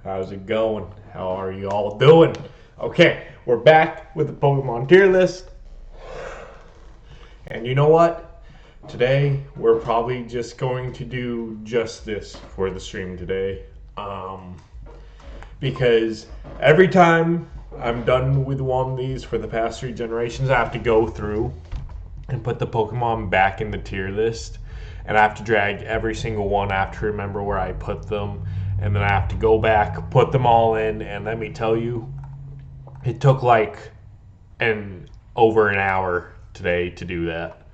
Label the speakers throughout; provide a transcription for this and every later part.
Speaker 1: How's it going? How are you all doing? Okay, we're back with the Pokemon tier list. And you know what? Today, we're probably just going to do just this for the stream today. Because every time I'm done with one of these for the past 3 generations, I have to go through and put the Pokemon back in the tier list. And I have to drag every single one. I have to remember where I put them. And then I have to go back, put them all in. And let me tell you, it took like over an hour today to do that.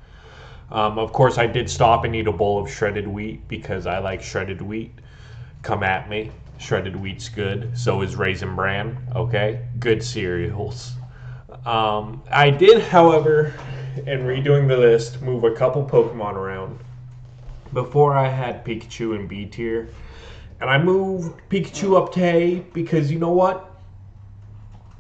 Speaker 1: Of course, I did stop and eat a bowl of shredded wheat because I like shredded wheat. Come at me. Shredded wheat's good. So is Raisin Bran. Okay? Good cereals. I did, however, in redoing the list, move a couple Pokemon around. Before I had Pikachu in B tier. And I moved Pikachu up to A because you know what?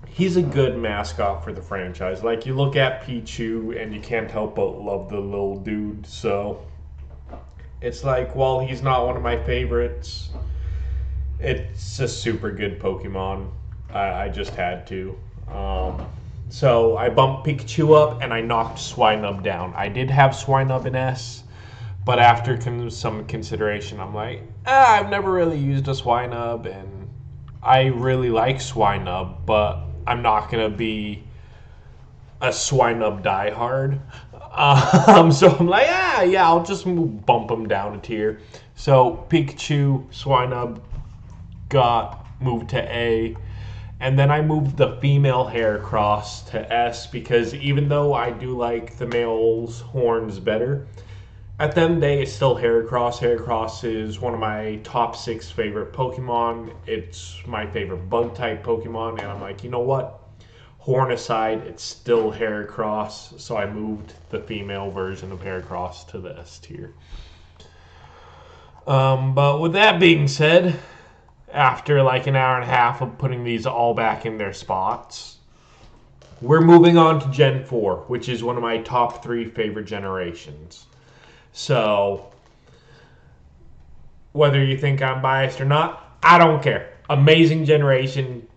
Speaker 1: He's a good mascot for the franchise. Like, you look at Pichu and you can't help but love the little dude. So, it's like, while he's not one of my favorites, it's a super good Pokemon. I just had to. So, I bumped Pikachu up and I knocked Swinub down. I did have Swinub in S. But after some consideration, I'm like, I've never really used a Swinub, and I really like Swinub, but I'm not going to be a Swinub diehard. So I'm like, yeah, I'll just bump him down a tier. So Pikachu, Swinub got moved to A, and then I moved the female Heracross to S, because even though I do like the male's horns better, at the end of the day, it's still Heracross. Heracross is one of my top 6 favorite Pokemon. It's my favorite bug-type Pokemon. And I'm like, you know what? Horn aside, it's still Heracross. So I moved the female version of Heracross to the S tier. But with that being said, after like an hour and a half of putting these all back in their spots, we're moving on to Gen 4, which is one of my top 3 favorite generations. So, whether you think I'm biased or not, I don't care. Amazing generation,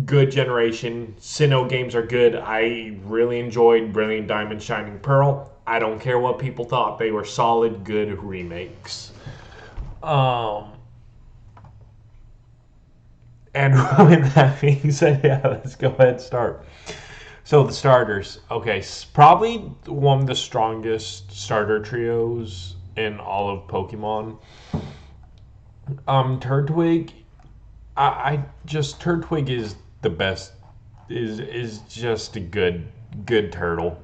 Speaker 1: good generation. Sinnoh games are good. I really enjoyed Brilliant Diamond, Shining Pearl. I don't care what people thought. They were solid, good remakes. And with that being said, yeah, let's go ahead and start. So the starters, okay, probably one of the strongest starter trios in all of Pokemon. Turtwig, Turtwig is the best. Is just a good turtle.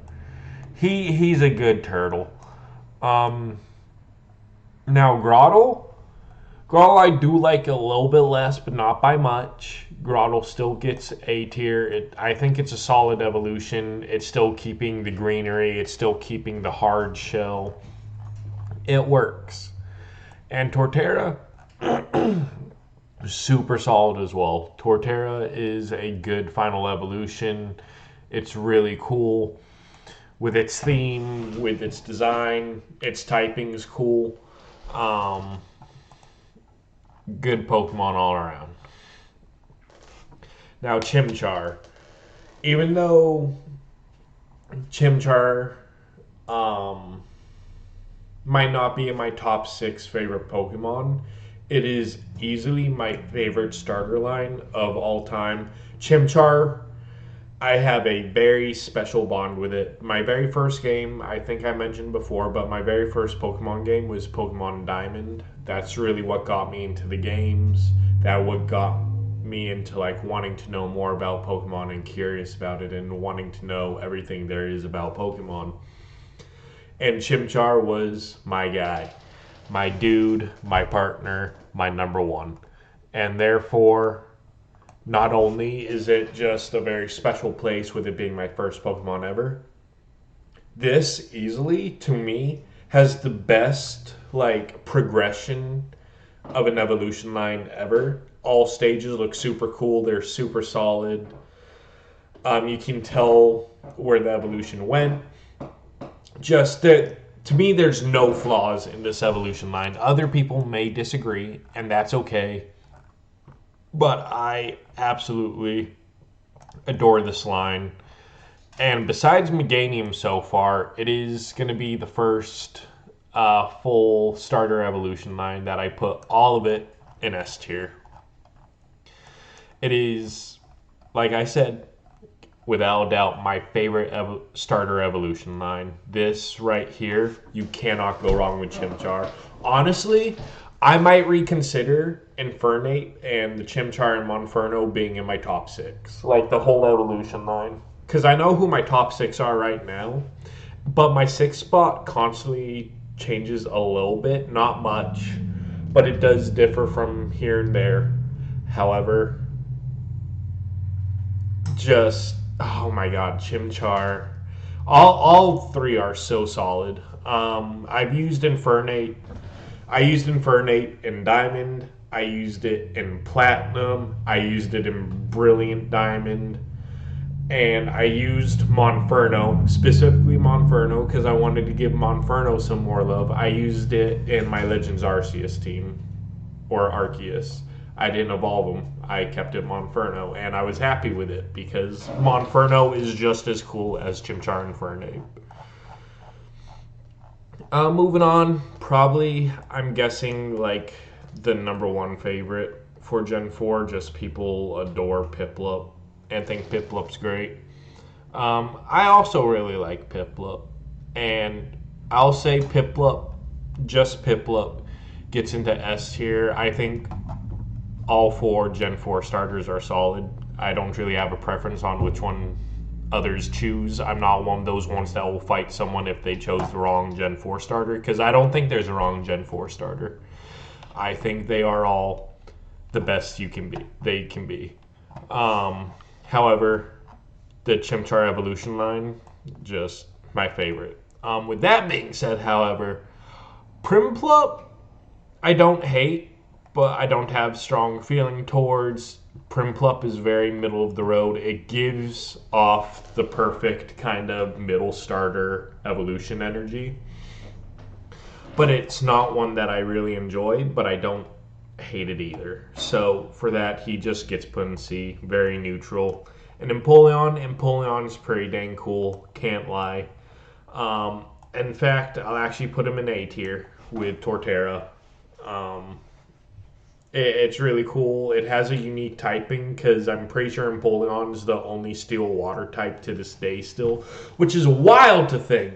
Speaker 1: He's a good turtle. Now Grottle I do like a little bit less, but not by much. Grottle still gets A tier. I think it's a solid evolution. It's still keeping the greenery. It's still keeping the hard shell. It works. And Torterra, super solid as well. Torterra is a good final evolution. It's really cool. With its theme, with its design, its typing is cool. Good Pokemon all around. Now Chimchar. Even though Chimchar might not be in my top 6 favorite Pokemon, it is easily my favorite starter line of all time. Chimchar, I have a very special bond with it. My very first game, I think I mentioned before, but my very first Pokemon game was Pokemon Diamond. That's really what got me into the games. That what got me into like wanting to know more about Pokemon and curious about it and wanting to know everything there is about Pokemon. And Chimchar was my guy, my dude, my partner, my number one. And therefore, not only is it just a very special place with it being my first Pokemon ever, this easily, to me, has the best like progression of an evolution line ever. All stages look super cool. They're super solid. You can tell where the evolution went. Just that, to me, there's no flaws in this evolution line. Other people may disagree, and that's okay. but I absolutely adore this line. And besides Meganium so far, it is going to be the first full starter evolution line that I put all of it in S tier. It is, like I said, without a doubt, my favorite starter evolution line. This right here, you cannot go wrong with Chimchar. Honestly, I might reconsider Infernape and the Chimchar and Monferno being in my top 6. Like the whole evolution line. Because I know who my top 6 are right now. But my 6th spot constantly changes a little bit. Not much. But it does differ from here and there. However, just oh my god, Chimchar. All three are so solid. I've used Infernape. I used Infernape in Diamond. I used it in Platinum. I used it in Brilliant Diamond. And I used Monferno, specifically Monferno, because I wanted to give Monferno some more love. I used it in my Legends Arceus team, or Arceus. I didn't evolve him. I kept it Monferno, and I was happy with it because Monferno is just as cool as Chimchar and Infernape. Moving on, probably I'm guessing like the number one favorite for Gen 4. Just people adore Piplup and think Piplup's great. I also really like Piplup, and I'll say Piplup, just Piplup, gets into S tier. I think all 4 Gen 4 starters are solid. I don't really have a preference on which one others choose. I'm not one of those ones that will fight someone if they chose the wrong Gen 4 starter, because I don't think there's a wrong Gen 4 starter. I think they are all the best they can be. However, the Chimchar evolution line, just my favorite. With that being said, however, Primplup, I don't hate, but I don't have strong feeling towards. Primplup is very middle of the road. It gives off the perfect kind of middle starter evolution energy. But it's not one that I really enjoy, but I don't hate it either. So for that, he just gets put in C, very neutral. And Empoleon is pretty dang cool, can't lie. In fact, I'll actually put him in A tier with Torterra. It's really cool. It has a unique typing because I'm pretty sure Empoleon is the only steel water type to this day still, which is wild to think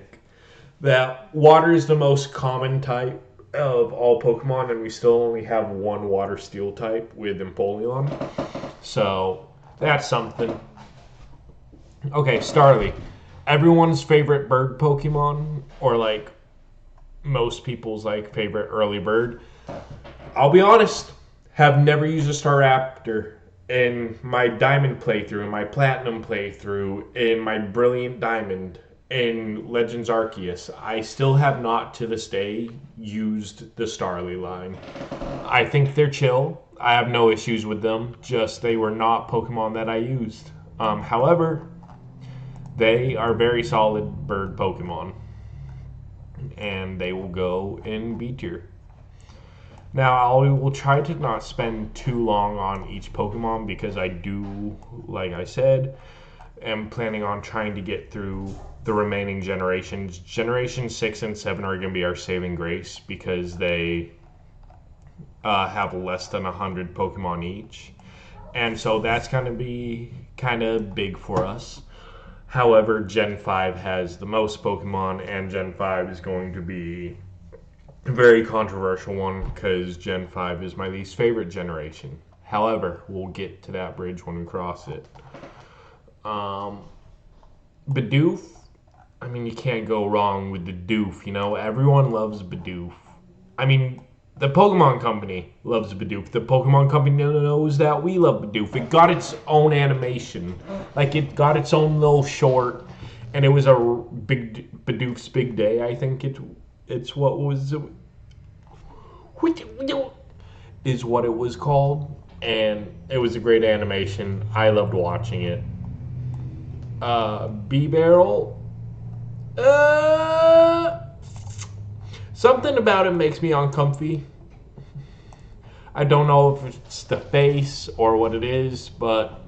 Speaker 1: that water is the most common type of all Pokemon, and we still only have one water steel type with Empoleon. So that's something. Okay, Starly. Everyone's favorite bird Pokemon, or like most people's like favorite early bird. I'll be honest, have never used a Staraptor in my Diamond playthrough, in my Platinum playthrough, in my Brilliant Diamond, in Legends Arceus. I still have not to this day used the Starly line. I think they're chill. I have no issues with them, just they were not Pokemon that I used. However, they are very solid bird Pokemon, and they will go in B tier. Now, I will try to not spend too long on each Pokemon because I do, like I said, am planning on trying to get through the remaining generations. Generation 6 and 7 are going to be our saving grace because they have less than 100 Pokemon each. And so that's going to be kind of big for us. However, Gen 5 has the most Pokemon, and Gen 5 is going to be a very controversial one because Gen 5 is my least favorite generation. However, we'll get to that bridge when we cross it. Bidoof, I mean, you can't go wrong with the Doof, you know? Everyone loves Bidoof. I mean, the Pokemon Company loves Bidoof. The Pokemon Company knows that we love Bidoof. It got its own animation. Like, it got its own little short, and it was a big Bidoof's Big Day, I think it's what was is what it was called, and it was a great animation. I loved watching it. B-Barrel, something about it makes me uncomfy. I don't know if it's the face or what it is, but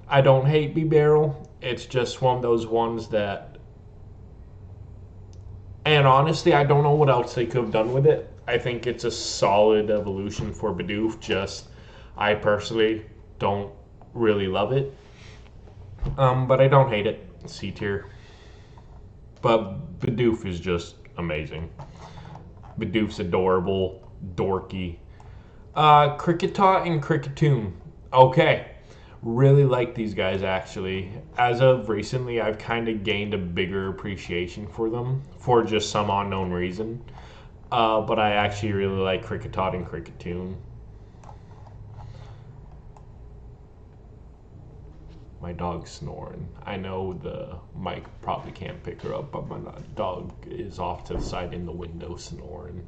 Speaker 1: I don't hate B-Barrel. It's just one of those ones that, and honestly, I don't know what else they could have done with it. I think it's a solid evolution for Bidoof, just I personally don't really love it. But I don't hate it. C tier. But Bidoof is just amazing. Bidoof's adorable, dorky. Cricketot and Cricketoon. Okay. Really like these guys, actually. As of recently, I've kind of gained a bigger appreciation for them for just some unknown reason. But I actually really like Cricketot and Cricketoon. My dog's snoring. I know the mic probably can't pick her up, but my dog is off to the side in the window snoring.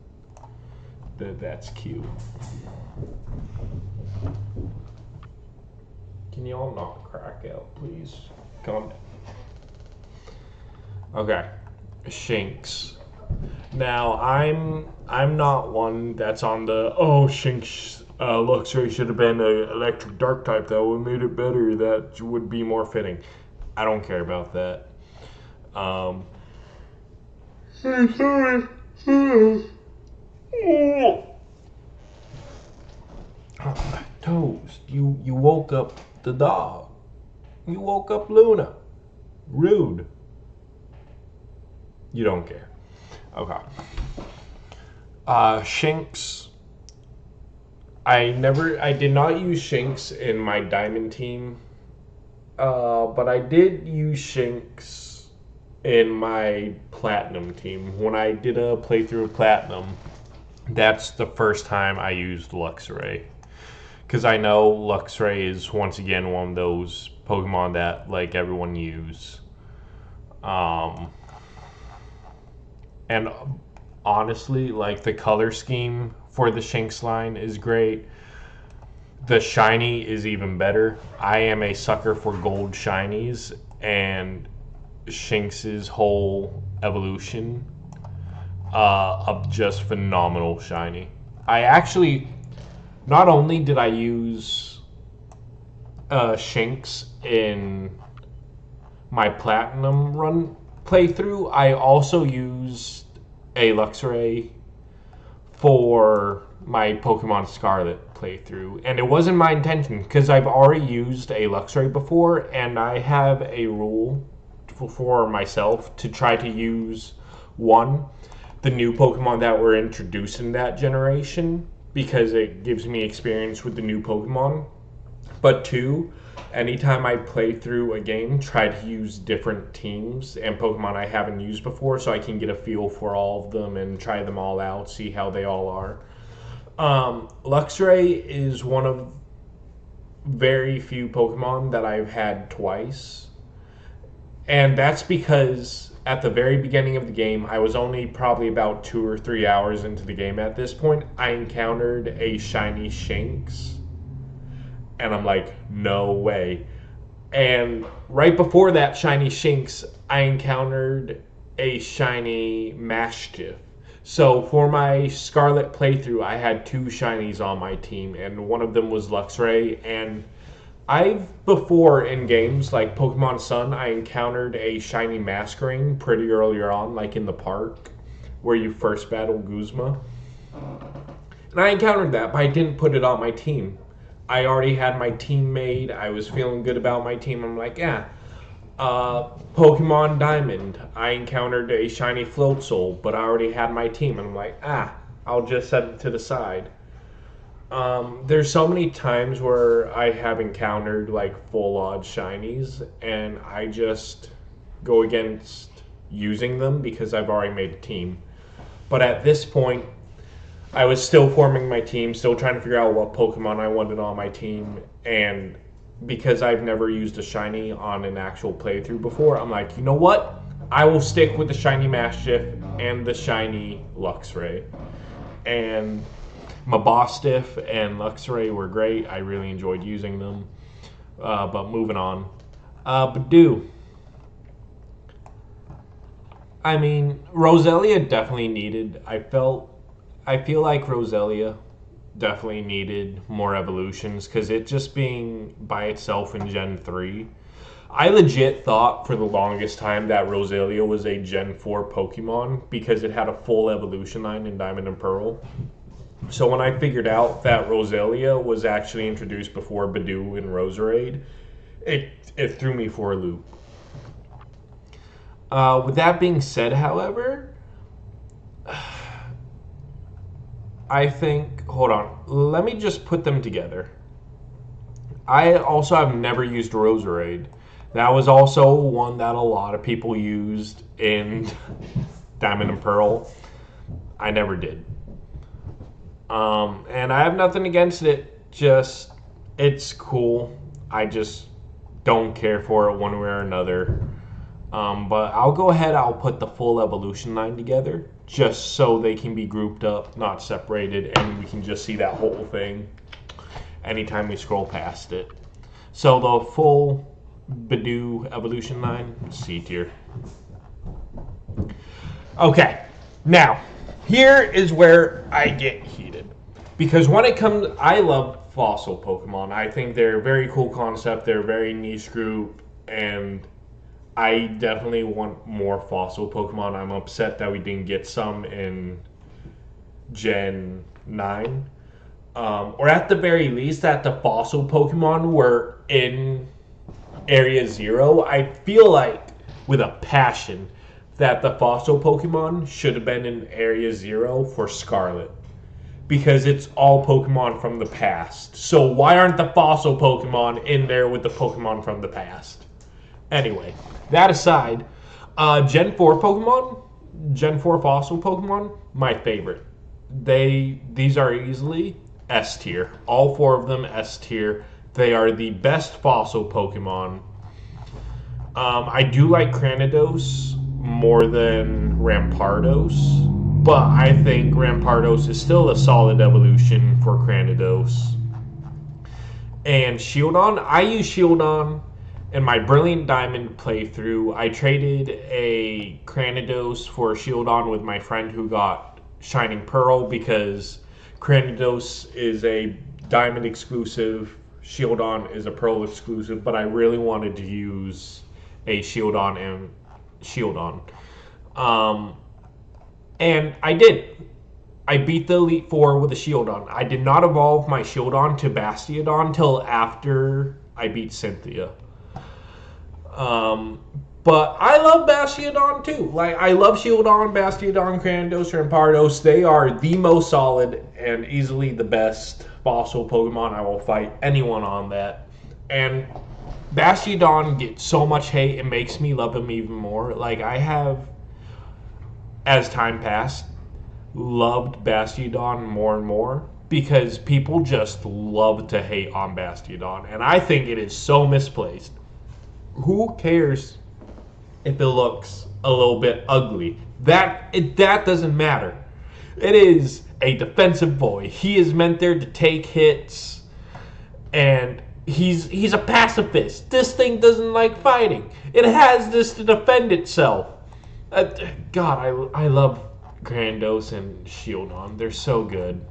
Speaker 1: That's cute. Can you all not crack out, please? Calm down. Okay, Shinx. Now I'm not one that's on the Shinx Luxray should have been an electric dark type. That would have made it better. That would be more fitting. I don't care about that. Toast, you woke up the dog. You woke up Luna. Rude. You don't care. Okay. Shinx. I did not use Shinx in my Diamond team, but I did use Shinx in my Platinum team. When I did a playthrough of Platinum, that's the first time I used Luxray. Because I know Luxray is, once again, one of those Pokemon that, like, everyone use. And honestly, like, the color scheme for the Shinx line is great. The shiny is even better. I am a sucker for gold shinies, and Shinx's whole evolution of just phenomenal shiny. I actually, not only did I use Shinx in my Platinum run playthrough, I also used a Luxray for my Pokemon Scarlet playthrough. And it wasn't my intention, because I've already used a Luxray before, and I have a rule for myself to try to use, one, the new Pokemon that were introduced in that generation, because it gives me experience with the new Pokemon. But two, anytime I play through a game, try to use different teams and Pokemon I haven't used before, so I can get a feel for all of them and try them all out, see how they all are. Luxray is one of very few Pokemon that I've had twice. And that's because at the very beginning of the game, I was only probably about 2 or 3 hours into the game at this point, I encountered a shiny Shinx. And I'm like, no way. And right before that shiny Shinx, I encountered a shiny Mastiff. So for my Scarlet playthrough, I had 2 shinies on my team, and one of them was Luxray. And I've before in games like Pokemon Sun, I encountered a shiny Masquerain pretty earlier on, like in the park where you first battle Guzma. And I encountered that, but I didn't put it on my team. I already had my team made. I was feeling good about my team. I'm like, Pokemon Diamond. I encountered a shiny Floatzel, but I already had my team. And I'm like, I'll just set it to the side. There's so many times where I have encountered like full odd shinies, and I just go against using them because I've already made a team. But at this point, I was still forming my team, still trying to figure out what Pokemon I wanted on my team, and because I've never used a shiny on an actual playthrough before, I'm like, you know what? I will stick with the shiny Mastiff and the shiny Luxray. And Mastiff and Luxray were great. I really enjoyed using them. But moving on. Badoo. I mean, Roselia definitely needed. I feel like Roselia definitely needed more evolutions because it just being by itself in Gen 3. I legit thought for the longest time that Roselia was a Gen 4 Pokemon because it had a full evolution line in Diamond and Pearl. So when I figured out that Roselia was actually introduced before Bidoof and Roserade, it threw me for a loop. With that being said, however, I think, hold on, let me just put them together. I also have never used Roserade. That was also one that a lot of people used in Diamond and Pearl. I never did. And I have nothing against it, just it's cool. I just don't care for it one way or another. But I'll go ahead, I'll put the full evolution line together just so they can be grouped up, not separated, and we can just see that whole thing anytime we scroll past it. So the full Bidoof evolution line, C tier. Okay, now here is where I get heated. Because when it comes, I love fossil Pokemon. I think they're a very cool concept, they're a very niche group, and I definitely want more fossil Pokemon. I'm upset that we didn't get some in Gen 9. Or at the very least, that the fossil Pokemon were in Area 0. I feel like, with a passion, that the fossil Pokemon should have been in Area 0 for Scarlet. Because it's all Pokemon from the past. So why aren't the fossil Pokemon in there with the Pokemon from the past? Anyway, that aside, Gen 4 Pokemon, Gen 4 fossil Pokemon, my favorite. These are easily S tier. All 4 of them S tier. They are the best fossil Pokemon. I do like Cranidos more than Rampardos, but I think Rampardos is still a solid evolution for Cranidos. And Shieldon, I use Shieldon in my Brilliant Diamond playthrough. I traded a Cranidos for Shieldon with my friend who got Shining Pearl because Cranidos is a Diamond exclusive, Shieldon is a Pearl exclusive, but I really wanted to use a Shieldon and Shieldon. And I did. I beat the Elite Four with a Shieldon. I did not evolve my Shieldon to Bastiodon till after I beat Cynthia. But I love Bastiodon too. Like, I love Shieldon, Bastiodon, Cranidos, Rampardos. They are the most solid and easily the best fossil Pokemon. I will fight anyone on that. And Bastiodon gets so much hate, it makes me love him even more. Like, I have, as time passed, loved Bastiodon more and more because people just love to hate on Bastiodon. And I think it is so misplaced. Who cares if it looks a little bit ugly? That doesn't matter. It is a defensive boy. He is meant there to take hits, and he's a pacifist. This thing doesn't like fighting. It has this to defend itself. God, I love Grandos and Shieldon. They're so good.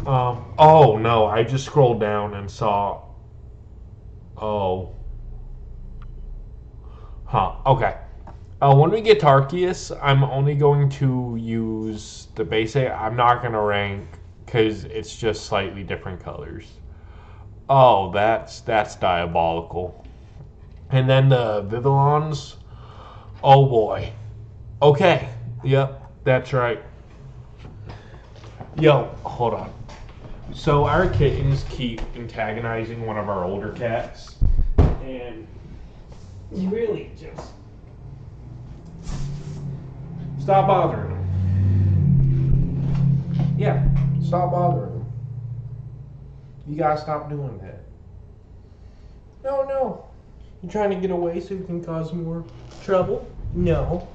Speaker 1: Oh no, I just scrolled down and saw. Oh. Huh, okay. When we get to Arceus, I'm only going to use the base A. I'm not going to rank because it's just slightly different colors. Oh, that's diabolical. And then the Vivillons. Oh boy. Okay. Yep, that's right. Yo, hold on. So our kittens keep antagonizing one of our older cats. And you really just stop bothering them. Yeah, stop bothering them. You gotta stop doing that. No. You trying to get away so you can cause more trouble? No.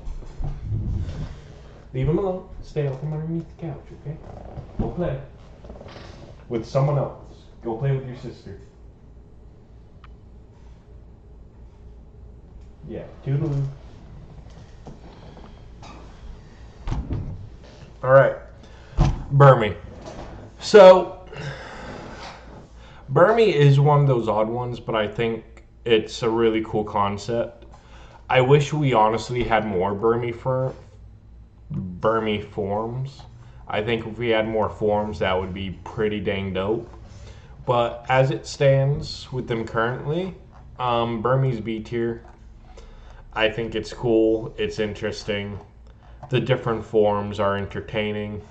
Speaker 1: Leave them alone. Stay up from underneath the couch, okay? Go play with someone else. Go play with your sister. Yeah, toodaloo. Alright. Burmy. So, Burmy is one of those odd ones, but I think it's a really cool concept. I wish we honestly had more Burmy forms. I think if we had more forms, that would be pretty dang dope. But as it stands with them currently, Burmese B tier. I think it's cool. It's interesting. The different forms are entertaining.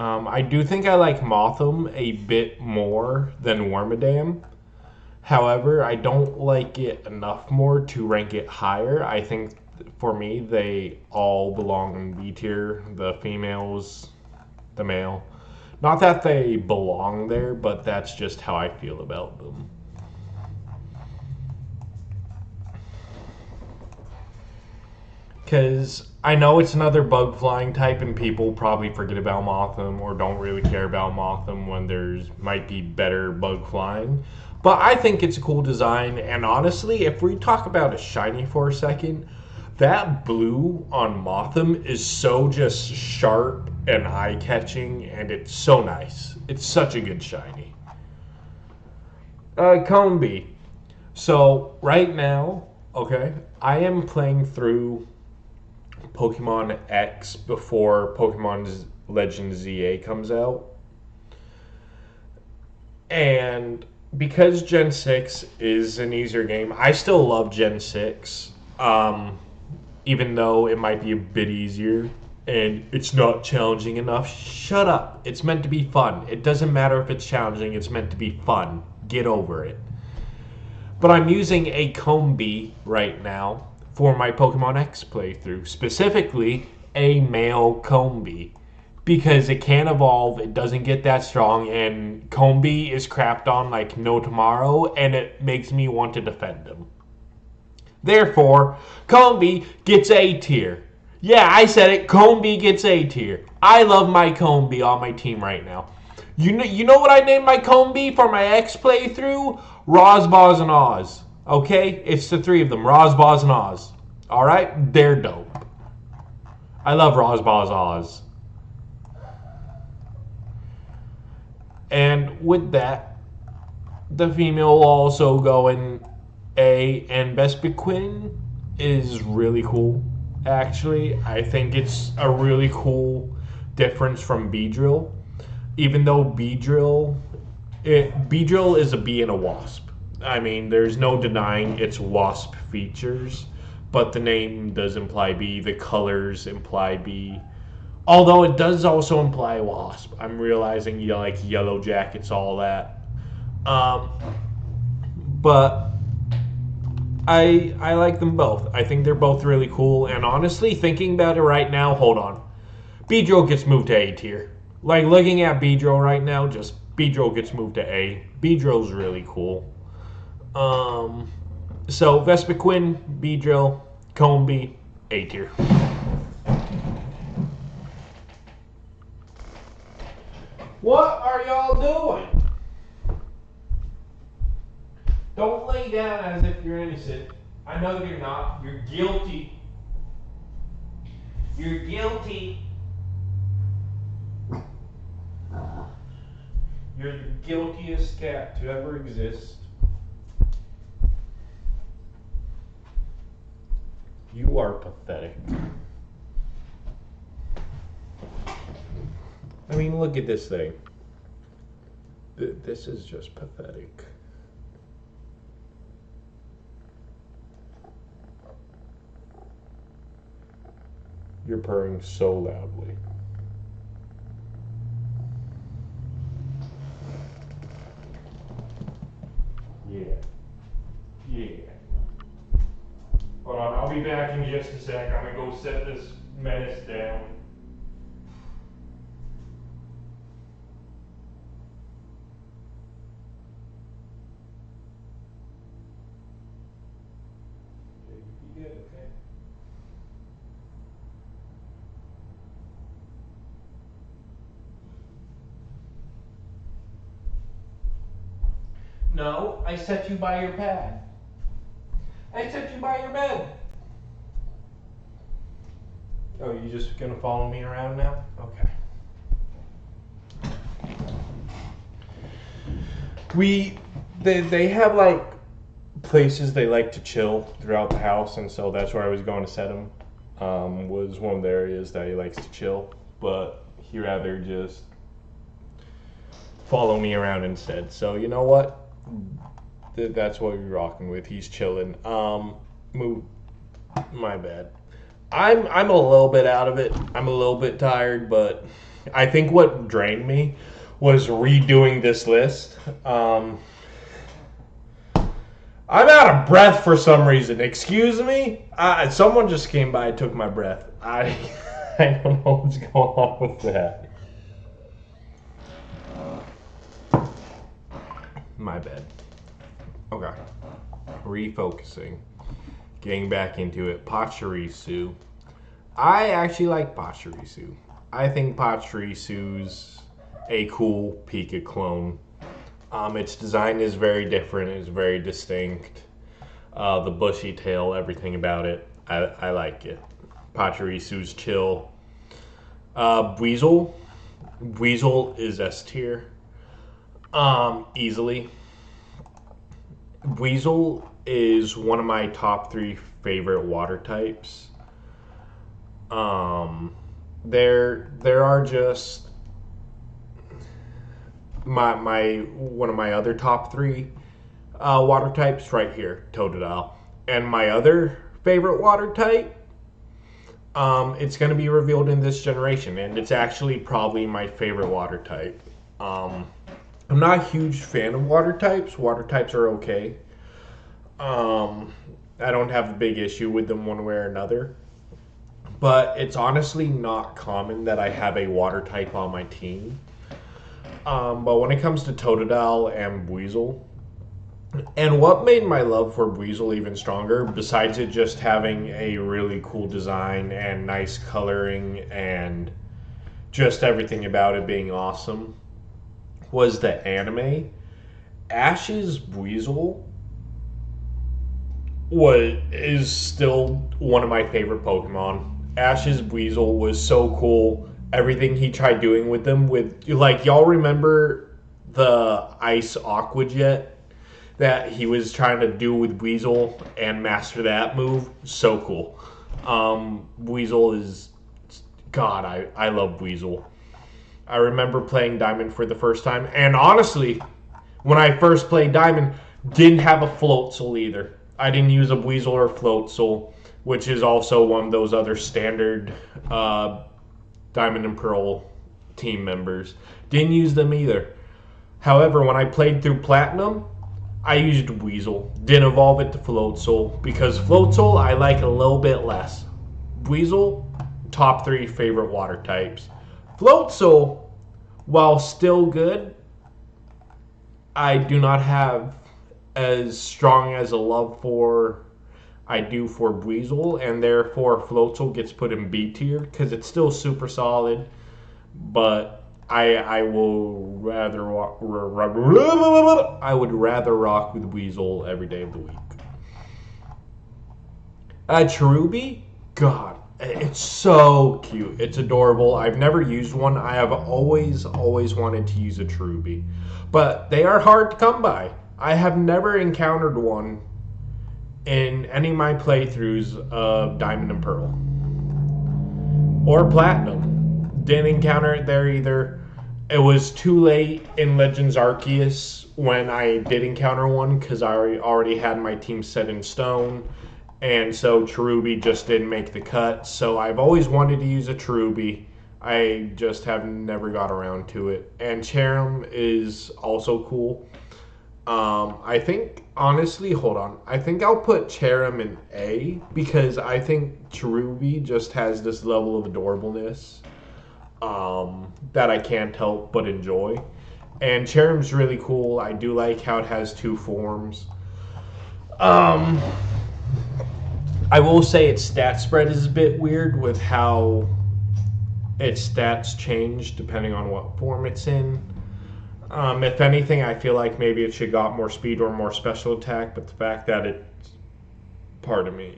Speaker 1: I do think I like Motham a bit more than Wormadam. However, I don't like it enough more to rank it higher. I think for me, they all belong in B tier. The females, the male. Not that they belong there, but that's just how I feel about them. Because I know it's another bug flying type, and people probably forget about Motham or don't really care about Motham when there's might be better bug flying. But I think it's a cool design, and honestly, if we talk about a shiny for a second, that blue on Motham is so just sharp and eye-catching, and it's so nice. It's such a good shiny. Combi. So right now, okay, I am playing through Pokemon X before Pokemon Legend ZA comes out. And because Gen 6 is an easier game, I still love Gen 6. Even though it might be a bit easier and it's not challenging enough. Shut up. It's meant to be fun. It doesn't matter if it's challenging, it's meant to be fun. Get over it. But I'm using a Combi right now for my Pokemon X playthrough, specifically a male Combi, because it can't evolve, it doesn't get that strong, and Combi is crapped on like no tomorrow, and it makes me want to defend him. Therefore, Combi gets A tier. Yeah, I said it, Combi gets A tier. I love my Combi on my team right now. You know what I named my Combi for my X playthrough? Roz, Boz, and Oz. Okay? It's the three of them. Roz, Boz, and Oz. Alright? They're dope. I love Roz, Boz, Oz. And with that, the female will also go in A, and Vespiquen is really cool. Actually, I think it's a really cool difference from Beedrill. Even though Beedrill is a bee and a wasp. I mean, there's no denying its wasp features, but the name does imply bee, the colors imply bee. Although it does also imply wasp. I'm realizing you like yellow jackets, all that. But I like them both. I think they're both really cool. And honestly, thinking about it right now, hold on. Beedrill gets moved to A tier. Like, looking at Beedrill right now, just Beedrill gets moved to A. Beedrill's really cool. So, Vespiquen, Beedrill, Combi, A tier. What are y'all doing? Don't lay down as if you're innocent. I know you're not. You're guilty. You're guilty. You're the guiltiest cat to ever exist. You are pathetic. I mean, look at this thing. This is just pathetic. You're purring so loudly. Yeah. Hold on, I'll be back in just a sec. I'm gonna go set this menace down. You good, okay? No, I set you by your pad. I set you by your bed. Oh, you just gonna follow me around now? Okay. They have like places they like to chill throughout the house, and so that's where I was going to set him. Was one of the areas that he likes to chill, but he rather just follow me around instead. So you know what? That's what we're rocking with. He's chilling. Move. My bad. I'm a little bit out of it. I'm a little bit tired, but I think what drained me was redoing this list. I'm out of breath for some reason. Excuse me? Someone just came by and took my breath. I don't know what's going on with that. My bad. Okay. Refocusing. Getting back into it. Pachirisu. I actually like Pachirisu. I think Pachirisu's a cool Pika clone. Its design is very different. It's very distinct. The bushy tail, everything about it, I like it. Pachirisu's chill. Weasel. Weasel is S tier. Easily. Weasel is one of my top 3 favorite water types. There are just my one of my other top 3 water types right here, Totodile. And my other favorite water type, it's going to be revealed in this generation, and it's actually probably my favorite water type. I'm not a huge fan of water types. Water types are okay. I don't have a big issue with them one way or another. But it's honestly not common that I have a water type on my team. But when it comes to Totodile and Weasel, and what made my love for Weasel even stronger, besides it just having a really cool design and nice coloring and just everything about it being awesome, was the anime. Ash's Weasel is still one of my favorite Pokemon. Ash's Weasel was so cool. Everything he tried doing with them, with like, y'all remember the Ice Aqua Jet that he was trying to do with Weasel and master that move? So cool. Weasel is, God, I love Weasel. I remember playing Diamond for the first time, and honestly, when I first played Diamond, didn't have a Floatzel either. I didn't use a Weasel or Floatzel, which is also one of those other standard Diamond and Pearl team members. Didn't use them either. However, when I played through Platinum, I used Weasel. Didn't evolve it to Floatzel, because Floatzel I like a little bit less. Weasel, top 3 favorite water types. Floatzel, while still good, I do not have as strong as a love for I do for Weasel, and therefore Floatzel gets put in B tier because it's still super solid, but I would rather rock with Weasel every day of the week. Cherubi, God, it's so cute. It's adorable. I've never used one. I have always wanted to use a Cherubi, but they are hard to come by. I have never encountered one in any of my playthroughs of Diamond and Pearl or Platinum. Didn't encounter it there either. It was too late in Legends Arceus when I did encounter one, because I already had my team set in stone, and so Cherubi just didn't make the cut. So I've always wanted to use a Cherubi. I just have never got around to it. And Cherim is also cool. I think, honestly, hold on. I think I'll put Cherim in A, because I think Cherubi just has this level of adorableness that I can't help but enjoy. And Cherim's really cool. I do like how it has 2 forms. I will say its stat spread is a bit weird with how its stats change depending on what form it's in. If anything, I feel like maybe it should got more speed or more special attack, but the fact that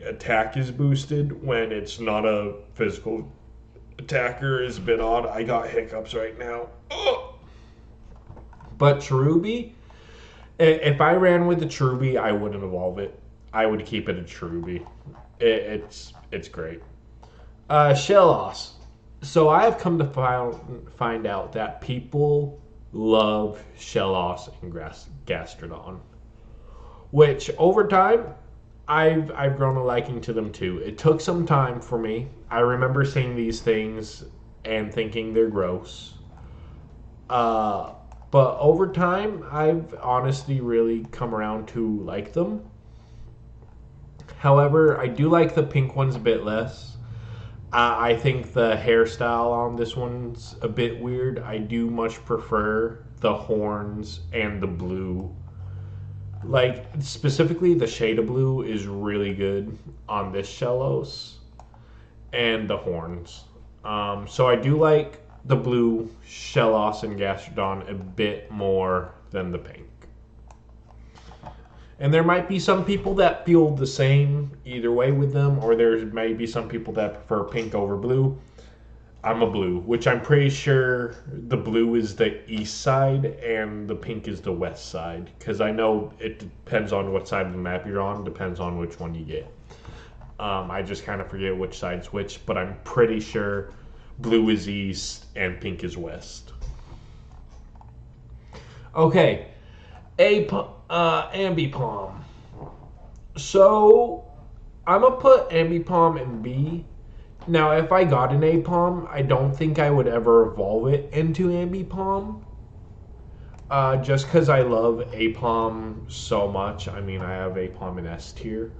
Speaker 1: attack is boosted when it's not a physical attacker is a bit odd. I got hiccups right now. Ugh. But Cherubi, If I ran with the Truby, I wouldn't evolve it. I would keep it a Truby. It's great. Shellos. So I have come to find out that people love Shellos and Gastrodon, which over time I've grown a liking to them too. It took some time for me. I remember seeing these things and thinking they're gross. But over time, I've honestly really come around to like them. However, I do like the pink ones a bit less. I think the hairstyle on this one's a bit weird. I do much prefer the horns and the blue. Like, specifically, the shade of blue is really good on this Shellos and the horns. So I do like the blue Shellos and Gastrodon a bit more than the pink. And there might be some people that feel the same either way with them, or there may be some people that prefer pink over blue. I'm a blue, which I'm pretty sure the blue is the east side and the pink is the west side. Because I know it depends on what side of the map you're on, depends on which one you get. I just kind of forget which side's which, but I'm pretty sure blue is east and pink is west. Okay, Ambipom. So I'm gonna put Ambipom in B. Now, if I got an Apom, I don't think I would ever evolve it into Ambipom. Just because I love Apom so much. I mean, I have Apom in S tier.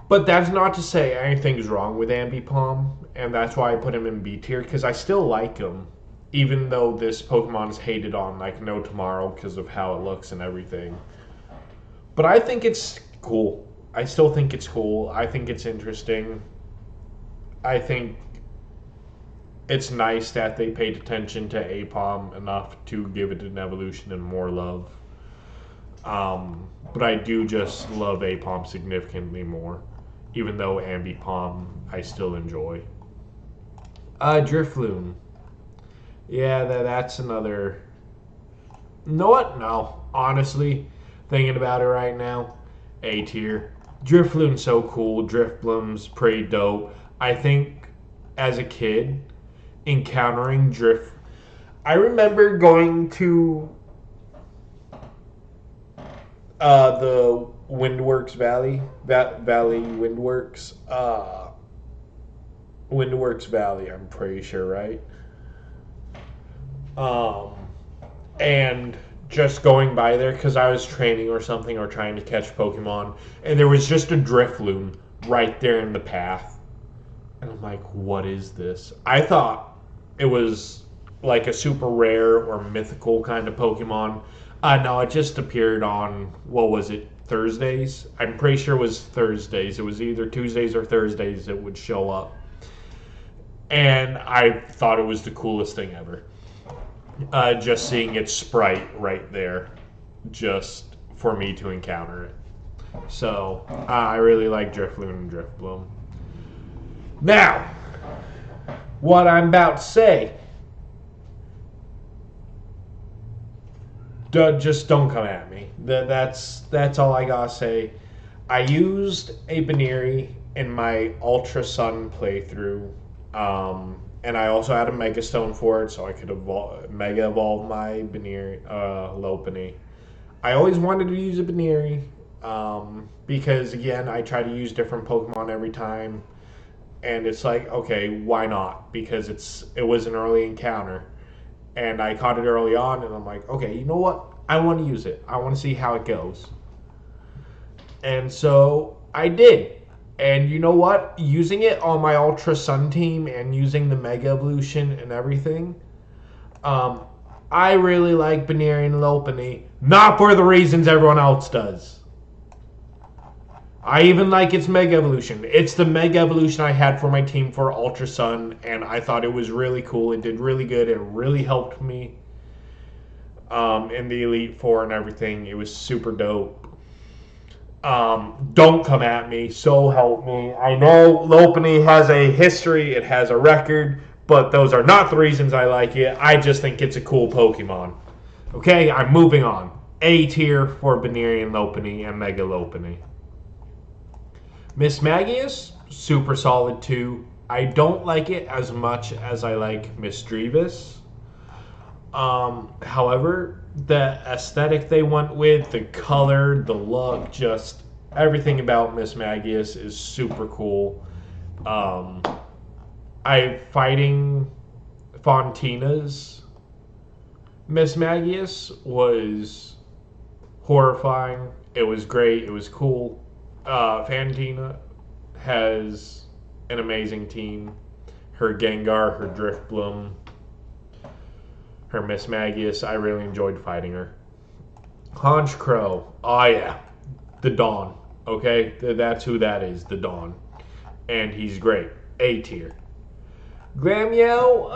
Speaker 1: But that's not to say anything's wrong with Ambipom, and that's why I put him in B tier, because I still like him, even though this Pokemon is hated on like no tomorrow because of how it looks and everything. But I think it's cool. I still think it's cool. I think it's interesting. I think it's nice that they paid attention to Apom enough to give it an evolution and more love. But I do just love Apom significantly more, even though Ambipom I still enjoy. Drifloon. Yeah, that's another... You know what? No. Honestly, thinking about it right now, A tier. Drifloon's so cool. Drifloon's pretty dope. I think as a kid, encountering Drift... I remember going to the Windworks Valley. Windworks. Windworks Valley, I'm pretty sure, right? And just going by there because I was training or something or trying to catch Pokemon, and there was just a Drifloon right there in the path. And I'm like, what is this? I thought it was like a super rare or mythical kind of Pokemon. No, it just appeared on, what was it, Thursdays? I'm pretty sure it was Thursdays. It was either Tuesdays or Thursdays it would show up. And I thought it was the coolest thing ever. Just seeing its sprite right there, just for me to encounter it. So, I really like Drifloon and Drifbloom. Now, what I'm about to say, just don't come at me. That's all I gotta say. I used a Baneri in my Ultra Sun playthrough. And I also had a Mega Stone for it, so I could Mega Evolve my Baneri, Lopunny. I always wanted to use a Baneri, because again, I try to use different Pokemon every time, and it's like, okay, why not? Because it was an early encounter, and I caught it early on, and I'm like, okay, you know what? I want to use it. I want to see how it goes. And so I did. And you know what? Using it on my Ultra Sun team and using the Mega Evolution and everything, I really like Baneri and Lopunny. Not for the reasons everyone else does. I even like its Mega Evolution. It's the Mega Evolution I had for my team for Ultra Sun, and I thought it was really cool. It did really good. It really helped me in the Elite Four and everything. It was super dope. Don't come at me, so help me. I know Lopunny has a history, it has a record, but those are not the reasons I like it. I just think it's a cool Pokemon. Okay, I'm moving on. A tier for Banerian Lopunny and Mega Lopunny. Miss Magius, super solid too. I don't like it as much as I like Miss Drevis. However, the aesthetic they went with, the color, the look, just everything about Miss Magius is super cool. I fighting Fontina's Miss Magius was horrifying. It was great. It was cool. Fantina has an amazing team. Her Gengar, her Driftbloom, her Miss Magius. I really enjoyed fighting her. Honchkrow. Oh yeah, the Dawn. Okay, that's who that is. The Dawn, and he's great. A tier. Gramio.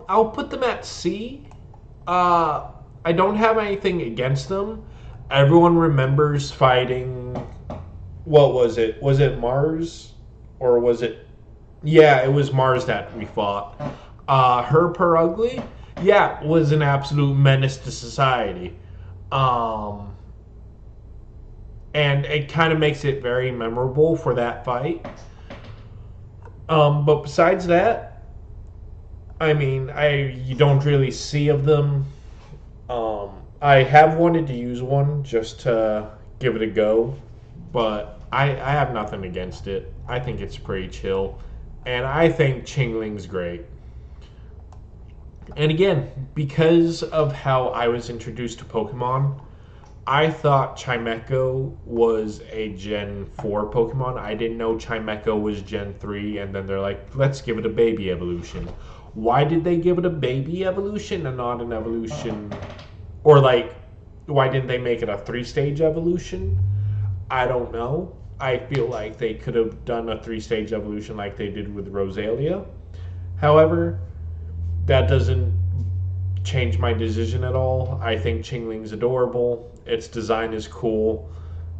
Speaker 1: I'll put them at C. I don't have anything against them. Everyone remembers fighting. What was it? Was it Mars, or was it? Yeah, it was Mars that we fought. Her Perugly, yeah, was an absolute menace to society. And it kind of makes it very memorable for that fight. But besides that, I mean, you don't really see of them. I have wanted to use one just to give it a go, but I have nothing against it. I think it's pretty chill, and I think Chingling's great. And again, because of how I was introduced to Pokemon, I thought Chimecho was a Gen 4 Pokemon. I didn't know Chimecho was Gen 3, and then they're like, let's give it a baby evolution. Why did they give it a baby evolution and not an evolution? Or, like, why didn't they make it a 3-stage evolution? I don't know. I feel like they could have done a 3-stage evolution like they did with Rosalia. However, that doesn't change my decision at all. I think Chingling's adorable. Its design is cool.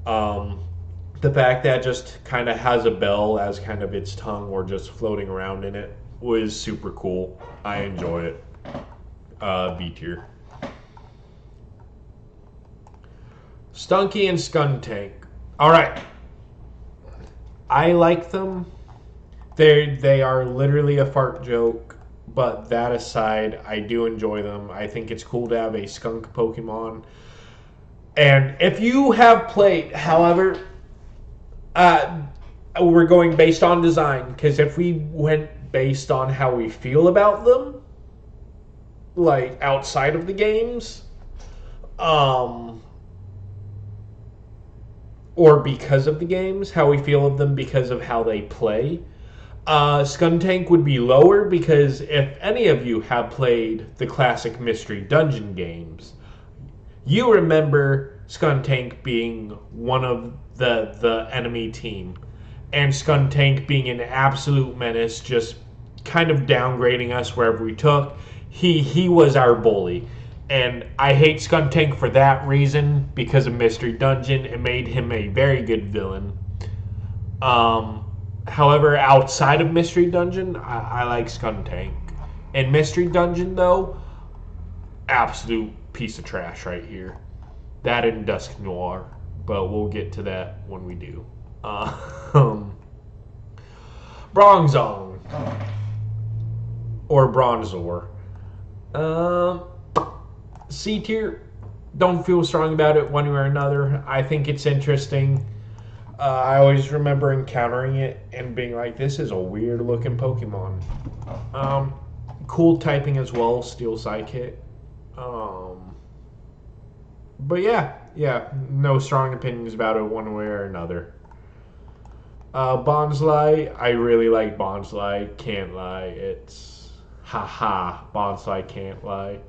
Speaker 1: The fact that it just kind of has a bell as kind of its tongue or just floating around in it was super cool. I enjoy it. B tier. Stunky and Skuntank. All right. I like them. They are literally a fart joke, but that aside, I do enjoy them. I think it's cool to have a skunk Pokemon. And if you have played, however, we're going based on design, because if we went based on how we feel about them, like outside of the games, or because of the games, how we feel of them because of how they play, Skuntank would be lower, because if any of you have played the classic Mystery Dungeon games, you remember Skuntank being one of the enemy team, and Skuntank being an absolute menace, just kind of downgrading us wherever we took. He was our bully. And I hate Skuntank for that reason, because of Mystery Dungeon. It made him a very good villain. However, outside of Mystery Dungeon, I like Skuntank. In Mystery Dungeon, though, absolute piece of trash right here. That and Dusk Noir. But we'll get to that when we do. Bronzong. Or Bronzor. C tier. Don't feel strong about it one way or another. I think it's interesting. I always remember encountering it and being like, this is a weird looking Pokemon. Cool typing as well, Steel Psychic. But yeah, no strong opinions about it one way or another. Bonsly, I really like Bonsly. Can't lie. It's Bonsly can't lie.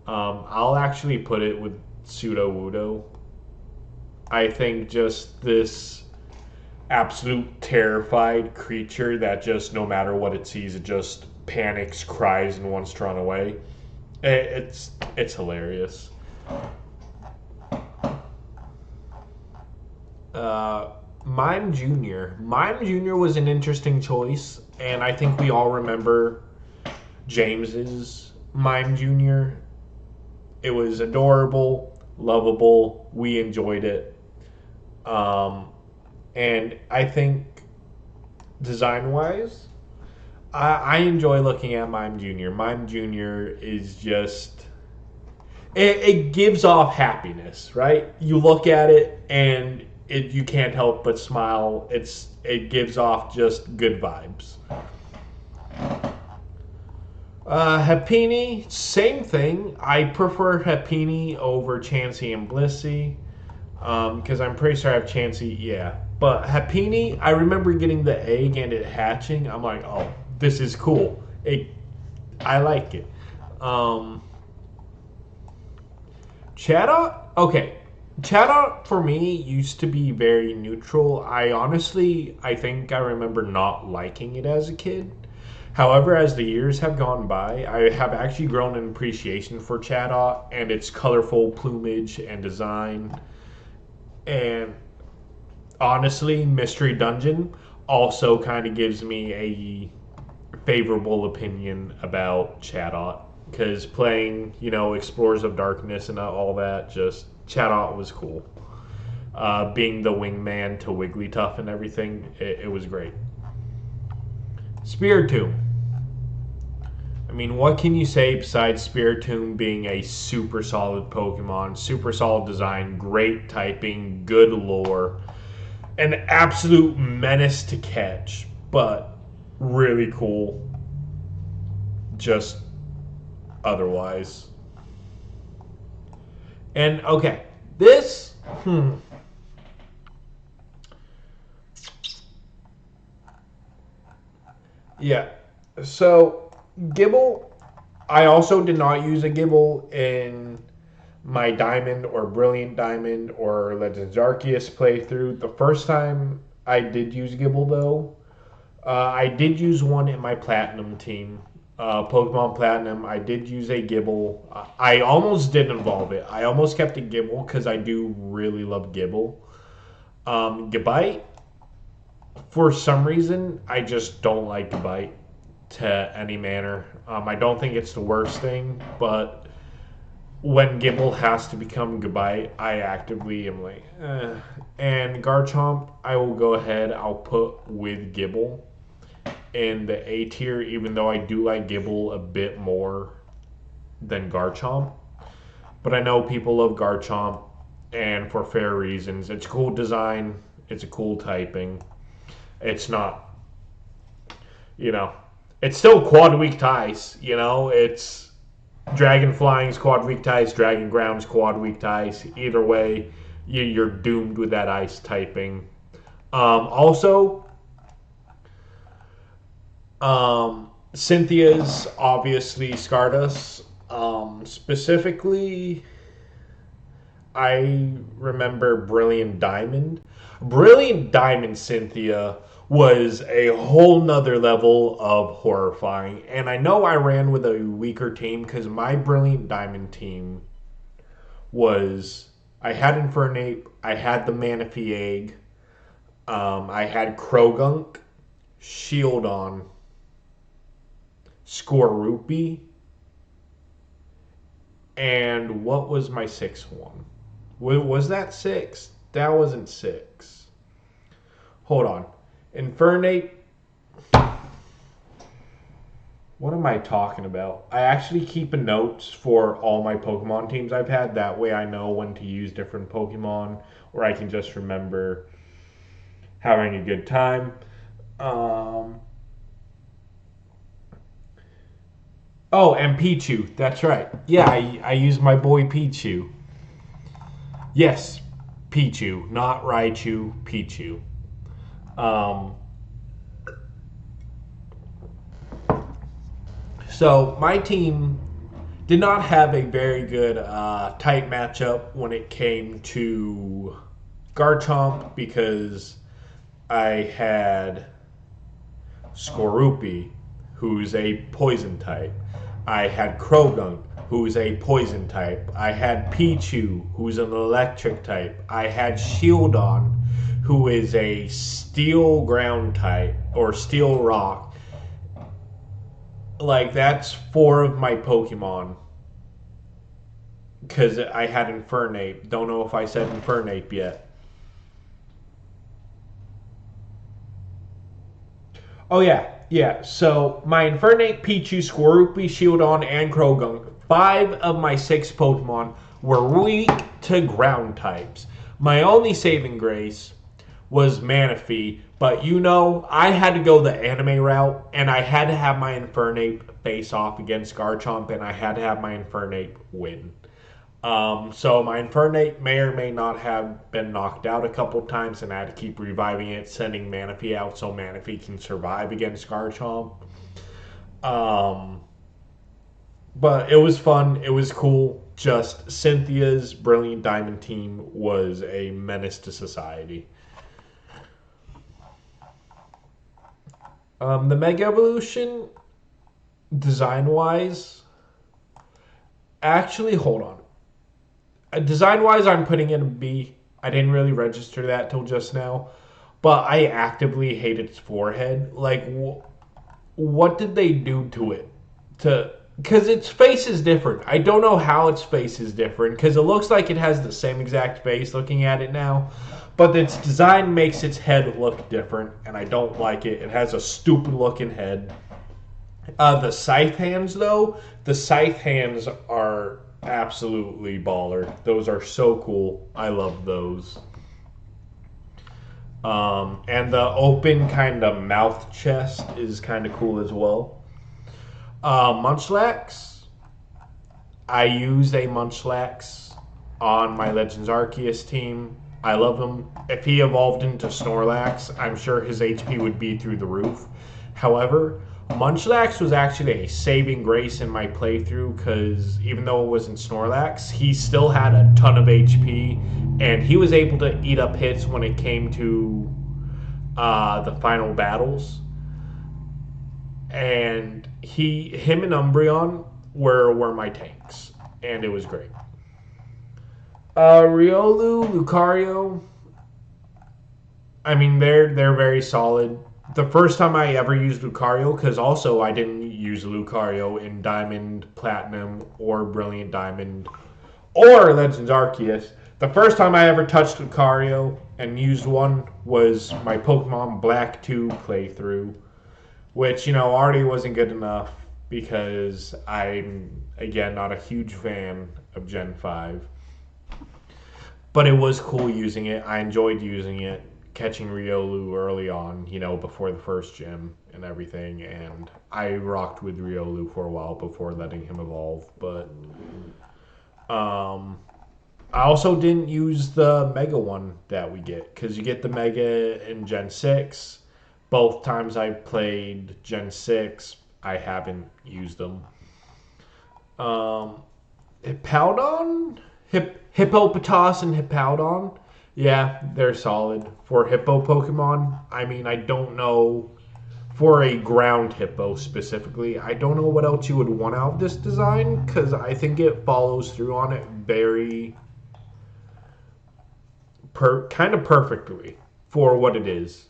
Speaker 1: I'll actually put it with Sudowoodo. I think just this absolute terrified creature that just no matter what it sees, it just panics, cries, and wants to run away. It's hilarious. Mime Jr. Mime Jr. was an interesting choice, and I think we all remember James's Mime Jr. It was adorable, lovable. We enjoyed it. Um, and I think design wise, I enjoy looking at Mime Jr. Mime Jr. is just it gives off happiness, right? You look at it and you can't help but smile. It gives off just good vibes. Happini, same thing. I prefer Happini over Chansey and Blissey because I'm pretty sure I have Chansey. Yeah, but Happini, I remember getting the egg and it hatching. I'm like, oh, this is cool. I like it. Um, Chatot, okay. Chatot for me used to be very neutral. I think I remember not liking it as a kid. However, as the years have gone by, I have actually grown an appreciation for Chatot and its colorful plumage and design. And honestly, Mystery Dungeon also kind of gives me a favorable opinion about Chatot because playing, Explorers of Darkness and all that, just Chatot was cool. Being the wingman to Wigglytuff and everything, it was great. Spiritomb. I mean, what can you say besides Spiritomb being a super solid Pokemon, super solid design, great typing, good lore, an absolute menace to catch, but really cool just otherwise. And okay, this yeah. So Gibble, I also did not use a Gibble in my Diamond or Brilliant Diamond or Legends Arceus playthrough. The first time I did use Gibble though, I did use one in my Platinum team. Pokemon Platinum, I did use a Gibble. I almost did involve it. I almost kept a Gibble because I do really love Gibble. Gabite, for some reason, I just don't like Gabite to any manner. I don't think it's the worst thing, but when Gibble has to become Gabite, I actively am like, eh. And Garchomp, I will go ahead, I'll put with Gibble in the A tier, even though I do like Gibble a bit more than Garchomp. But I know people love Garchomp, and for fair reasons. It's cool design, it's a cool typing. It's not, it's still quad weak ties, it's Dragon Flying's quad weak ties, Dragon Ground's quad weak ties. Either way, you're doomed with that ice typing. Also, Cynthia's obviously scarred us. Specifically, I remember Brilliant Diamond. Brilliant Diamond Cynthia was a whole nother level of horrifying. And I know I ran with a weaker team because my Brilliant Diamond team was I had Infernape, I had the Manaphy Egg, I had Krogunk, Shieldon, Skorupi, and what was my sixth one? Was that six? That wasn't six. Hold on. Infernape. What am I talking about? I actually keep a notes for all my Pokemon teams I've had. That way I know when to use different Pokemon, or I can just remember having a good time. Oh, and Pichu. That's right. Yeah, I use my boy Pichu. Yes, Pichu, not Raichu, Pichu. Um, so my team did not have a very good type matchup when it came to Garchomp because I had Skorupi, who's a poison type. I had Krogunk, who's a poison type. I had Pichu, who's an electric type. I had Shieldon, who is a steel ground type, or steel rock. Like, that's 4 of my Pokemon. Because I had Infernape. Don't know if I said Infernape yet. Oh, yeah. Yeah. So, my Infernape, Pichu, Scorupi, Shieldon, and Croagunk. 5 of my 6 Pokemon were weak to ground types. My only saving grace was Manaphy, but I had to go the anime route, and I had to have my Infernape face off against Garchomp, and I had to have my Infernape win. So my Infernape may or may not have been knocked out a couple times, and I had to keep reviving it, sending Manaphy out so Manaphy can survive against Garchomp. Um, but it was fun. It was cool. Just Cynthia's Brilliant Diamond team was a menace to society. The Mega Evolution, design wise, actually, hold on. Design wise, I'm putting it in B. I didn't really register that till just now, but I actively hate its forehead. Like, what did they do to it? Because its face is different. I don't know how its face is different because it looks like it has the same exact face looking at it now, but its design makes its head look different, and I don't like it. It has a stupid looking head. The scythe hands, though, the scythe hands are absolutely baller. Those are so cool. I love those. And the open kind of mouth chest is kind of cool as well. Munchlax. I use a Munchlax on my Legends Arceus team. I love him. If he evolved into Snorlax, I'm sure his HP would be through the roof. However, Munchlax was actually a saving grace in my playthrough because even though it wasn't Snorlax, he still had a ton of HP and he was able to eat up hits when it came to the final battles. And him and Umbreon were my tanks, and it was great. Riolu, Lucario. I mean, they're very solid. The first time I ever used Lucario, because also I didn't use Lucario in Diamond, Platinum, or Brilliant Diamond, or Legends Arceus. The first time I ever touched Lucario and used one was my Pokemon Black 2 playthrough, which, already wasn't good enough because I'm, again, not a huge fan of Gen 5. But it was cool using it. I enjoyed using it, catching Riolu early on, before the first gym and everything. And I rocked with Riolu for a while before letting him evolve. But I also didn't use the Mega one that we get because you get the Mega in Gen 6. Both times I've played Gen 6, I haven't used them. Hippowdon? Hippopotas and Hippowdon? Yeah, they're solid. For Hippo Pokemon, I mean, I don't know. For a ground Hippo specifically, I don't know what else you would want out of this design, because I think it follows through on it very... kind of perfectly for what it is.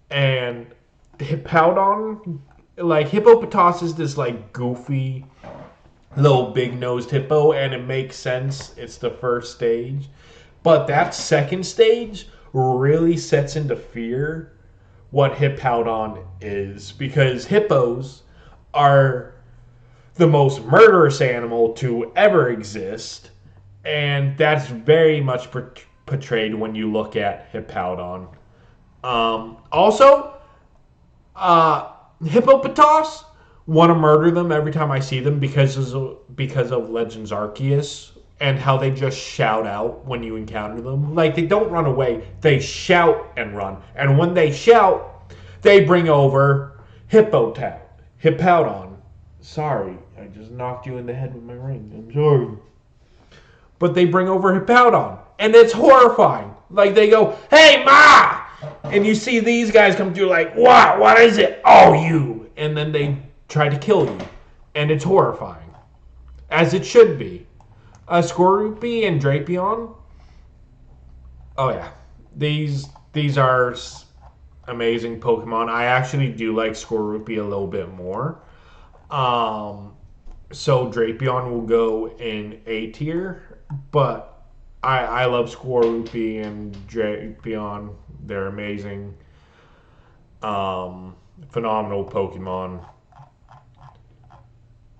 Speaker 1: And Hippowdon, like Hippopotas is this like goofy little big-nosed hippo, and it makes sense. It's the first stage. But that second stage really sets into fear what Hippowdon is, because hippos are the most murderous animal to ever exist, and that's very much portrayed when you look at Hippowdon. Also, Hippopotas want to murder them every time I see them because of Legends Arceus and how they just shout out when you encounter them. Like, they don't run away, they shout and run. And when they shout, they bring over Hippowdon. Sorry, I just knocked you in the head with my ring. I'm sorry. But they bring over Hippowdon, and it's horrifying. Like, they go, "Hey, Ma!" And you see these guys come through like, "What? What is it? Oh, you!" And then they try to kill you. And it's horrifying. As it should be. Scorupi and Drapion. Oh, yeah. These are amazing Pokemon. I actually do like Scorupi a little bit more. So Drapion will go in A tier, but I love Scorbunny and Drapion. They're amazing. Phenomenal Pokemon.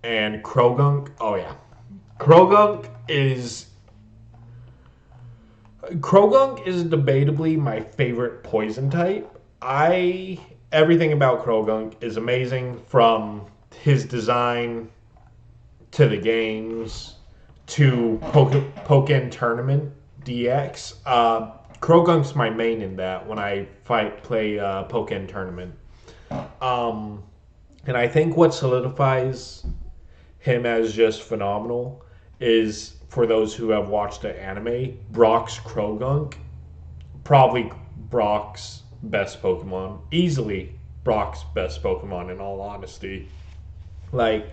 Speaker 1: And Krogunk, oh yeah. Krogunk is debatably my favorite poison type. Everything about Krogunk is amazing, from his design to the games to Pokken Tournament DX. Krogunk's my main in that when I play Pokken Tournament. And I think what solidifies him as just phenomenal is, for those who have watched the anime, Brock's Krogunk. Probably Brock's best Pokemon. Easily Brock's best Pokemon, in all honesty. Like,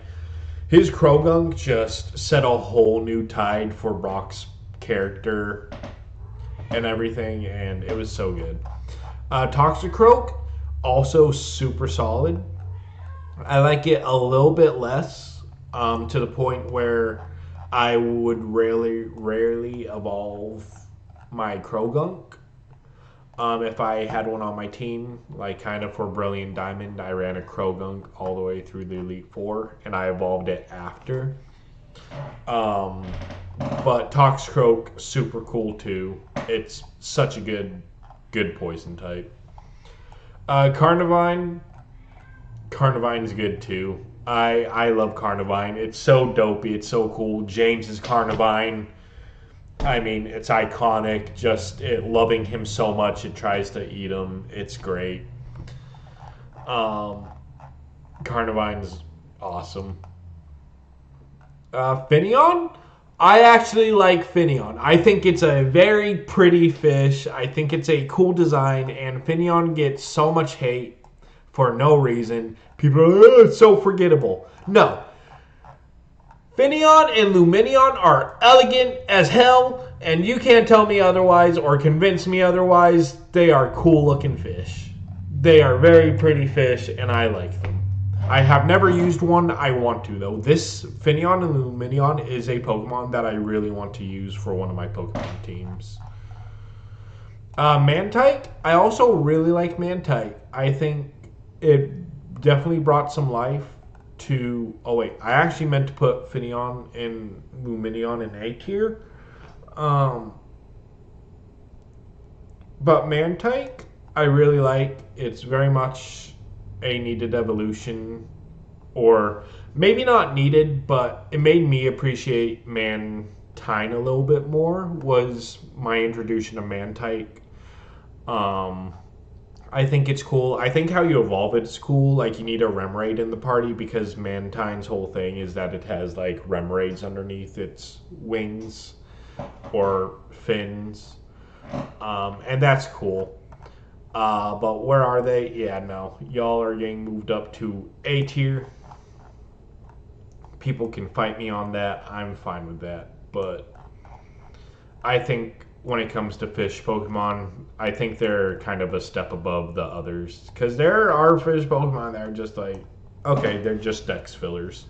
Speaker 1: his Krogunk just set a whole new tide for Brock's character and everything, and it was so good. Toxicroak, also super solid. I like it a little bit less, to the point where I would rarely evolve my Krogunk. If I had one on my team, like kind of for Brilliant Diamond, I ran a Krogunk all the way through the Elite Four, and I evolved it after. But Toxicroak, super cool too. It's such a good poison type. Carnivine. Carnivine's good too. I love Carnivine. It's so dopey. It's so cool. James's Carnivine. I mean, it's iconic. Just loving him so much, it tries to eat him. It's great. Carnivine's awesome. Finneon? I actually like Finneon. I think it's a very pretty fish. I think it's a cool design, and Finneon gets so much hate for no reason. People are like, oh, it's so forgettable. No. Finneon and Lumineon are elegant as hell, and you can't tell me otherwise or convince me otherwise. They are cool looking fish. They are very pretty fish, and I like them. I have never used one. I want to, though. This Finneon and Lumineon is a Pokemon that I really want to use for one of my Pokemon teams. Mantike. I also really like Mantike. I think it definitely brought some life to... Oh, wait. I actually meant to put Finneon and Lumineon in A tier. But Mantike, I really like. It's very much a needed evolution, or maybe not needed, but it made me appreciate Mantine a little bit more, was my introduction to Mantike. I think it's cool. I think how you evolve it's cool. Like, you need a Remoraid in the party, because Mantine's whole thing is that it has, like, Remoraids underneath its wings or fins. And that's cool. But where are they? Yeah, no. Y'all are getting moved up to A tier. People can fight me on that. I'm fine with that. But I think when it comes to fish Pokemon, I think they're kind of a step above the others. Because there are fish Pokemon that are just like, okay, they're just Dex fillers.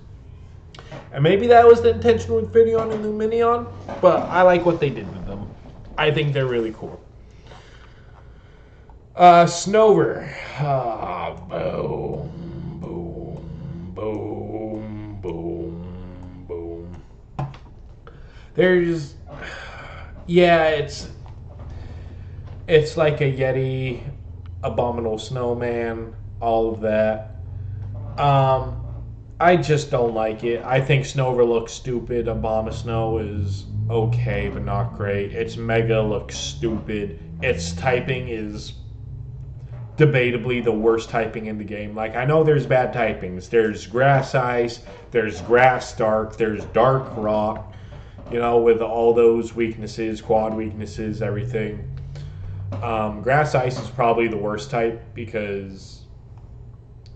Speaker 1: And maybe that was the intention with Finneon and Lumineon, but I like what they did with them. I think they're really cool. Snover. Boom, boom, boom, boom, boom. There's... Yeah, it's like a Yeti, Abominable Snowman, all of that. I just don't like it. I think Snover looks stupid. Abomasnow is okay, but not great. Its Mega looks stupid. Its typing is debatably the worst typing in the game. Like, I know there's bad typings. There's Grass Ice, there's Grass Dark, there's Dark Rock, you know, with all those weaknesses, quad weaknesses, everything. Grass Ice is probably the worst type because,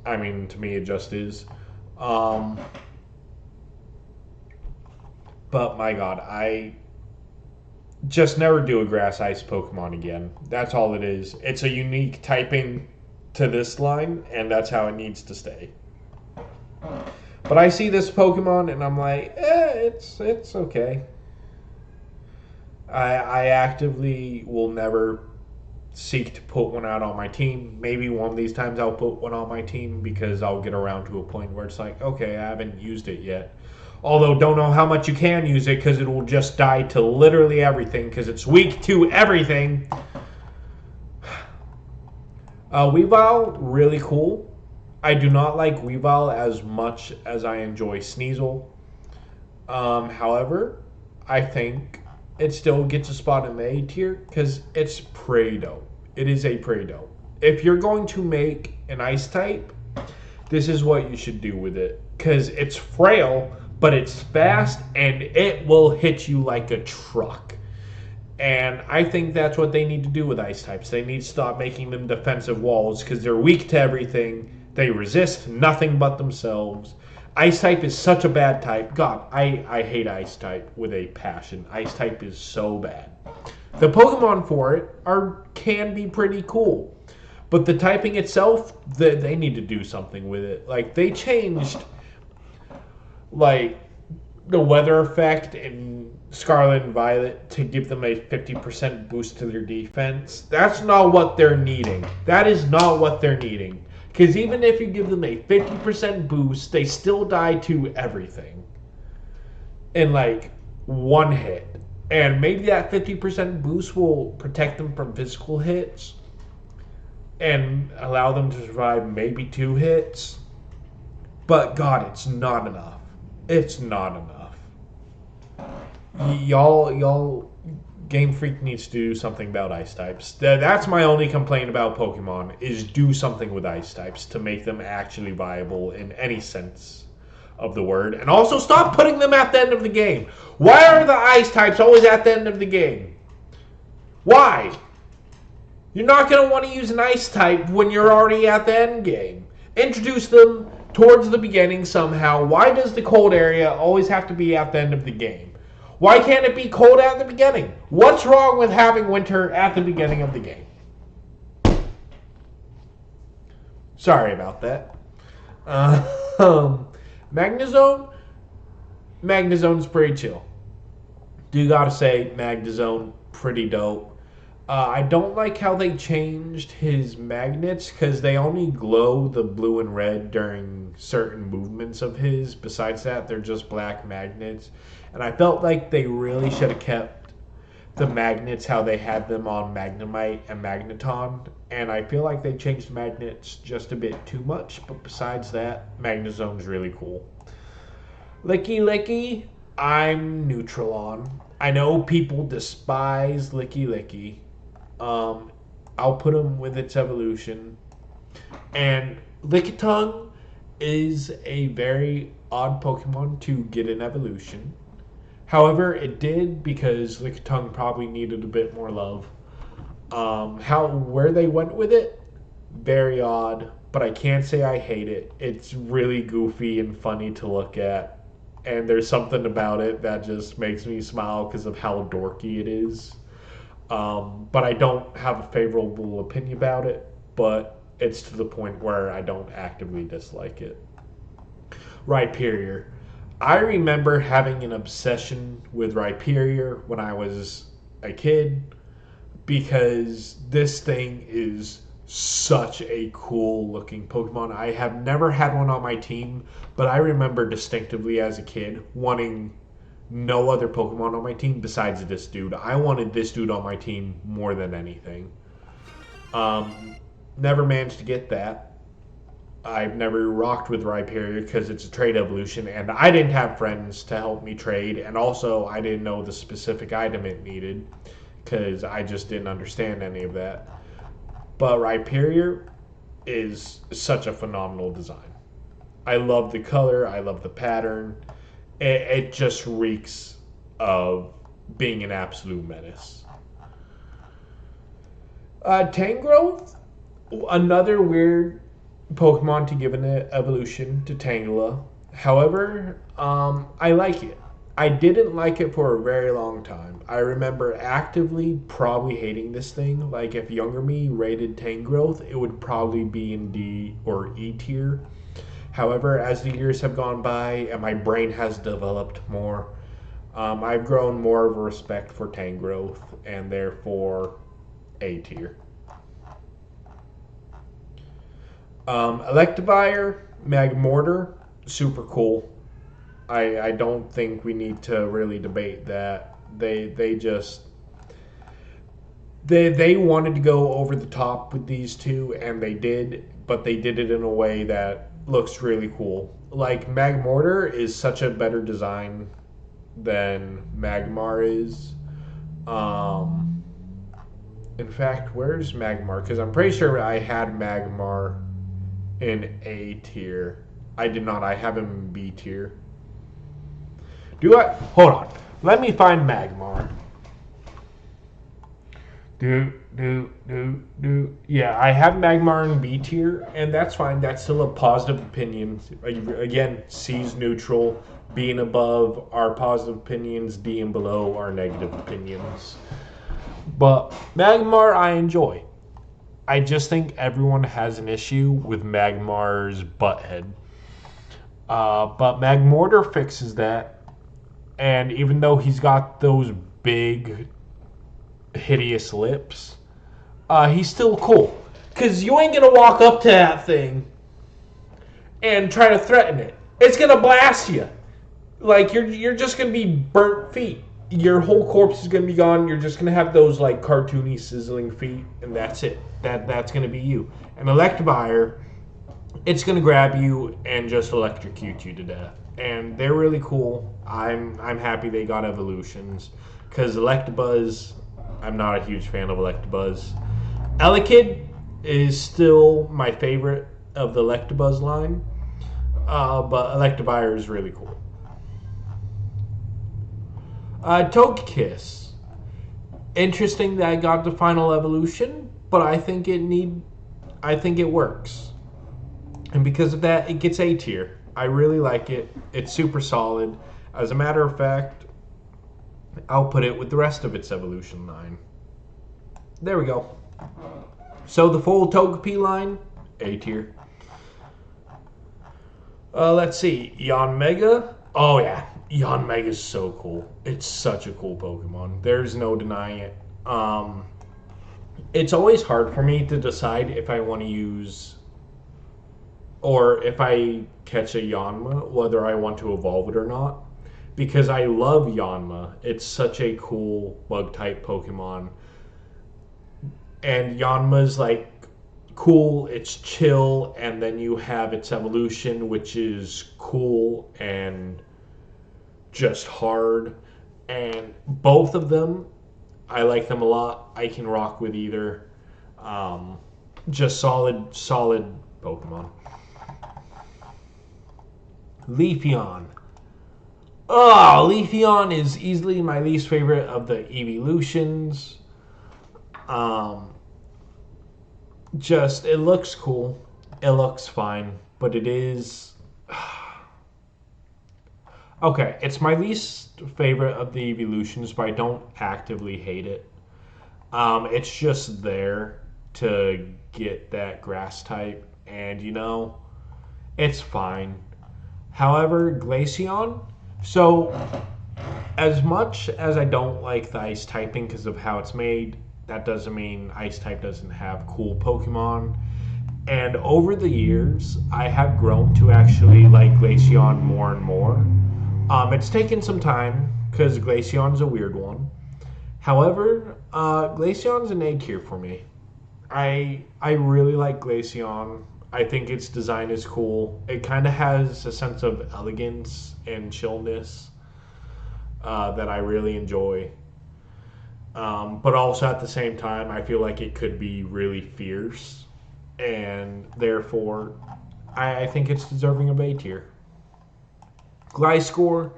Speaker 1: I mean, to me it just is. But my god, I just never do a Grass Ice Pokemon again. That's all it is. It's a unique typing to this line, and that's how it needs to stay. But But I see this Pokemon and I'm like, it's okay. I actively will never seek to put one out on my team. Maybe one of these times I'll put one on my team because I'll get around to a point where it's like, okay, I haven't used it yet. Although don't know how much you can use it because it will just die to literally everything because it's weak to everything. Weavile, really cool. I do not like Weavile as much as I enjoy Sneasel. However, I think it still gets a spot in the A tier because it's pretty dope. It is a pretty dope. If you're going to make an ice type, this is what you should do with it because it's frail, but it's fast and it will hit you like a truck. And I think that's what they need to do with ice types. They need to stop making them defensive walls because they're weak to everything. They resist nothing but themselves. Ice type is such a bad type. God, I hate ice type with a passion. Ice type is so bad. The Pokemon for it can be pretty cool. But the typing itself, they need to do something with it. Like, they changed, like, the weather effect in Scarlet and Violet to give them a 50% boost to their defense. That's not what they're needing. That is not what they're needing. Because even if you give them a 50% boost, they still die to everything in like one hit. And maybe that 50% boost will protect them from physical hits and allow them to survive maybe 2 hits. But God, it's not enough. It's not enough. Y'all Game Freak needs to do something about ice types. That's my only complaint about Pokemon, is do something with ice types to make them actually viable in any sense of the word. And also stop putting them at the end of the game. Why are the ice types always at the end of the game? Why? You're not going to want to use an ice type when you're already at the end game. Introduce them towards the beginning somehow. Why does the cold area always have to be at the end of the game? Why can't it be cold at the beginning? What's wrong with having winter at the beginning of the game? Sorry about that. Magnezone? Magnezone's pretty chill. Do gotta say, Magnezone, pretty dope. I don't like how they changed his magnets because they only glow the blue and red during certain movements of his. Besides that, they're just black magnets. And I felt like they really should have kept the magnets how they had them on Magnemite and Magneton. And I feel like they changed magnets just a bit too much. But besides that, Magnezone's really cool. Licky Licky, I'm neutral on. I know people despise Licky Licky. I'll put him with its evolution. And Lickitung is a very odd Pokemon to get an evolution. However, it did because Lickitung probably needed a bit more love. Where they went with it, very odd, but I can't say I hate it. It's really goofy and funny to look at. And there's something about it that just makes me smile because of how dorky it is. But I don't have a favorable opinion about it, but it's to the point where I don't actively dislike it. Rhyperior. I remember having an obsession with Rhyperior when I was a kid because this thing is such a cool looking Pokemon. I have never had one on my team, but I remember distinctively as a kid wanting no other Pokemon on my team besides this dude. I wanted this dude on my team more than anything. Never managed to get that. I've never rocked with Rhyperior because it's a trade evolution, and I didn't have friends to help me trade, and also I didn't know the specific item it needed because I just didn't understand any of that. But Rhyperior is such a phenomenal design. I love the color. I love the pattern. It just reeks of being an absolute menace. Tangrowth, another weird Pokemon to give an evolution to Tangela. However, I like it. I didn't like it for a very long time. I remember actively probably hating this thing. Like, if younger me rated Tangrowth, it would probably be in D or E tier. However, as the years have gone by and my brain has developed more, I've grown more of a respect for Tangrowth and therefore A tier. Electivire, Magmortar, super cool. I don't think we need to really debate that. They just they wanted to go over the top with these two, and they did, but they did it in a way that looks really cool. Like Magmortar is such a better design than Magmar is. Um, in fact, where's Magmar? Because I'm pretty sure I had Magmar in A tier. I did not. I have him in B tier. Do I? Hold on. Let me find Magmar. Yeah, I have Magmar in B tier, and that's fine. That's still a positive opinion. Again, C's neutral. B and above are positive opinions. D and below are negative opinions. But Magmar, I enjoy. I just think everyone has an issue with Magmar's butthead. But Magmortar fixes that. And even though he's got those big, hideous lips, he's still cool. Because you ain't going to walk up to that thing and try to threaten it. It's going to blast you. Like, you're just going to be burnt feet. Your whole corpse is going to be gone. You're just going to have those, like, cartoony, sizzling feet. And that's it. That's going to be you. And Electivire, it's going to grab you and just electrocute you to death. And they're really cool. I'm happy they got evolutions. Because Electabuzz, I'm not a huge fan of Electabuzz. Elekid is still my favorite of the Electabuzz line. But Electivire is really cool. Togekiss. Interesting that I got the final evolution, but I think it works. And because of that, it gets A tier. I really like it. It's super solid. As a matter of fact, I'll put it with the rest of its evolution line. There we go. So the full Togepi line, A tier. Let's see. Yanmega. Oh yeah, Yanmega is so cool. It's such a cool Pokemon. There's no denying it. It's always hard for me to decide if I want to use, or if I catch a Yanma, whether I want to evolve it or not. Because I love Yanma. It's such a cool bug-type Pokemon. And Yanma's like cool, it's chill, and then you have its evolution, which is cool and just hard. And both of them, I like them a lot. I can rock with either. Just solid Pokemon. Leafeon. Oh, Leafeon is easily my least favorite of the evolutions. Just, it looks cool. It looks fine. But it is... Okay, it's my least favorite of the evolutions, but I don't actively hate it. It's just there to get that grass type. And, it's fine. However, Glaceon... So, as much as I don't like the ice typing because of how it's made, that doesn't mean ice type doesn't have cool Pokemon. And over the years, I have grown to actually like Glaceon more and more. It's taken some time because Glaceon's a weird one. However, Glaceon's an A tier for me. I really like Glaceon. I think its design is cool. It kind of has a sense of elegance and chillness that I really enjoy. But also at the same time, I feel like it could be really fierce. And therefore, I think it's deserving of A tier. Gliscor,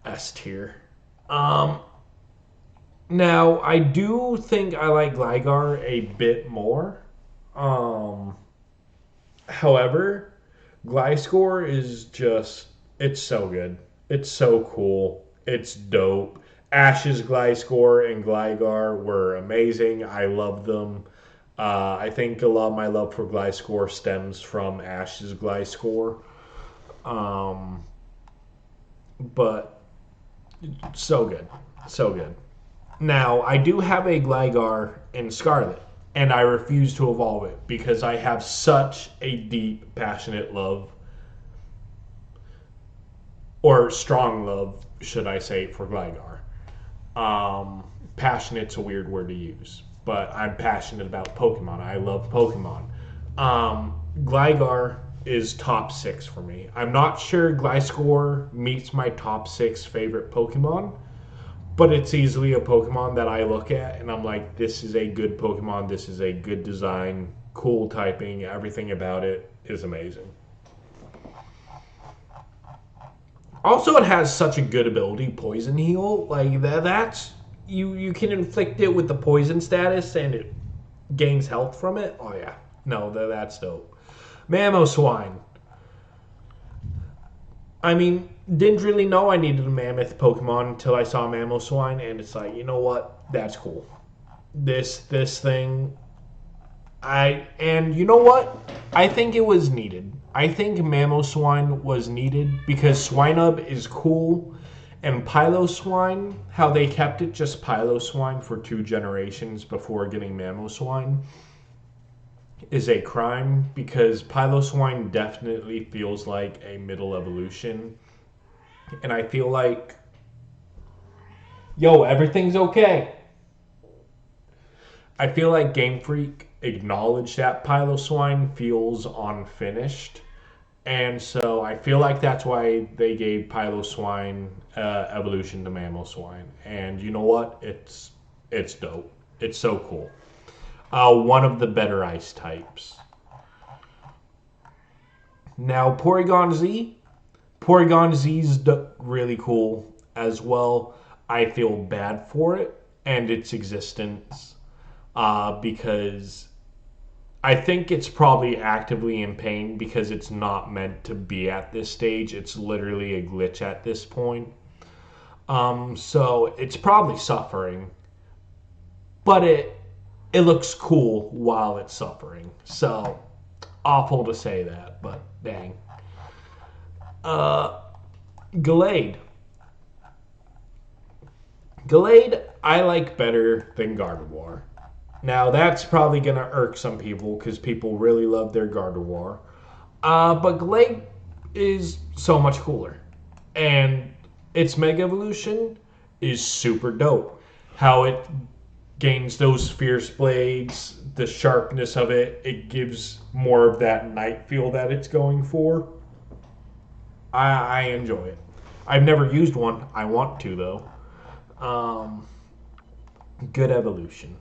Speaker 1: S tier. Now, I do think I like Gligar a bit more. However, Gliscor is just, it's so good. It's so cool. It's dope. Ash's Gliscor and Gligar were amazing. I love them. I think a lot of my love for Gliscor stems from Ash's Gliscor. Um, but so good. So good. Now, I do have a Gligar in Scarlet, and I refuse to evolve it because I have such a deep, passionate love, or strong love, should I say, for Gligar. Passionate's a weird word to use, but I'm passionate about Pokemon. I love Pokemon. Gligar is top 6 for me. I'm not sure Gliscor meets my top 6 favorite Pokemon, but it's easily a Pokemon that I look at and I'm like, this is a good Pokemon, this is a good design, cool typing, everything about it is amazing. Also, it has such a good ability, Poison Heal. Like that's you can inflict it with the poison status and it gains health from it. Oh yeah, no, that's dope. Mamoswine. I mean, didn't really know I needed a mammoth Pokemon until I saw Mamoswine, and it's like, you know what? That's cool. This thing, and you know what? I think it was needed. I think Mamoswine was needed because Swinub is cool, and Piloswine, how they kept it just Piloswine for 2 generations before getting Mamoswine, is a crime because Piloswine definitely feels like a middle evolution. And I feel like, yo, everything's okay. I feel like Game Freak acknowledged that Piloswine feels unfinished. And so I feel like that's why they gave Piloswine evolution to Mamoswine. And you know what? It's dope. It's so cool. One of the better ice types. Now, Porygon Z. Porygon Z is really cool as well. I feel bad for it and its existence because I think it's probably actively in pain because it's not meant to be at this stage. It's literally a glitch at this point. So it's probably suffering, but it looks cool while it's suffering. So awful to say that, but dang. Gallade. Gallade, I like better than Gardevoir. Now, that's probably going to irk some people because people really love their Gardevoir. But Gallade is so much cooler. And its Mega Evolution is super dope. How it gains those fierce blades, the sharpness of it, it gives more of that night feel that it's going for. I enjoy it. I've never used one. I want to, though. Good evolution.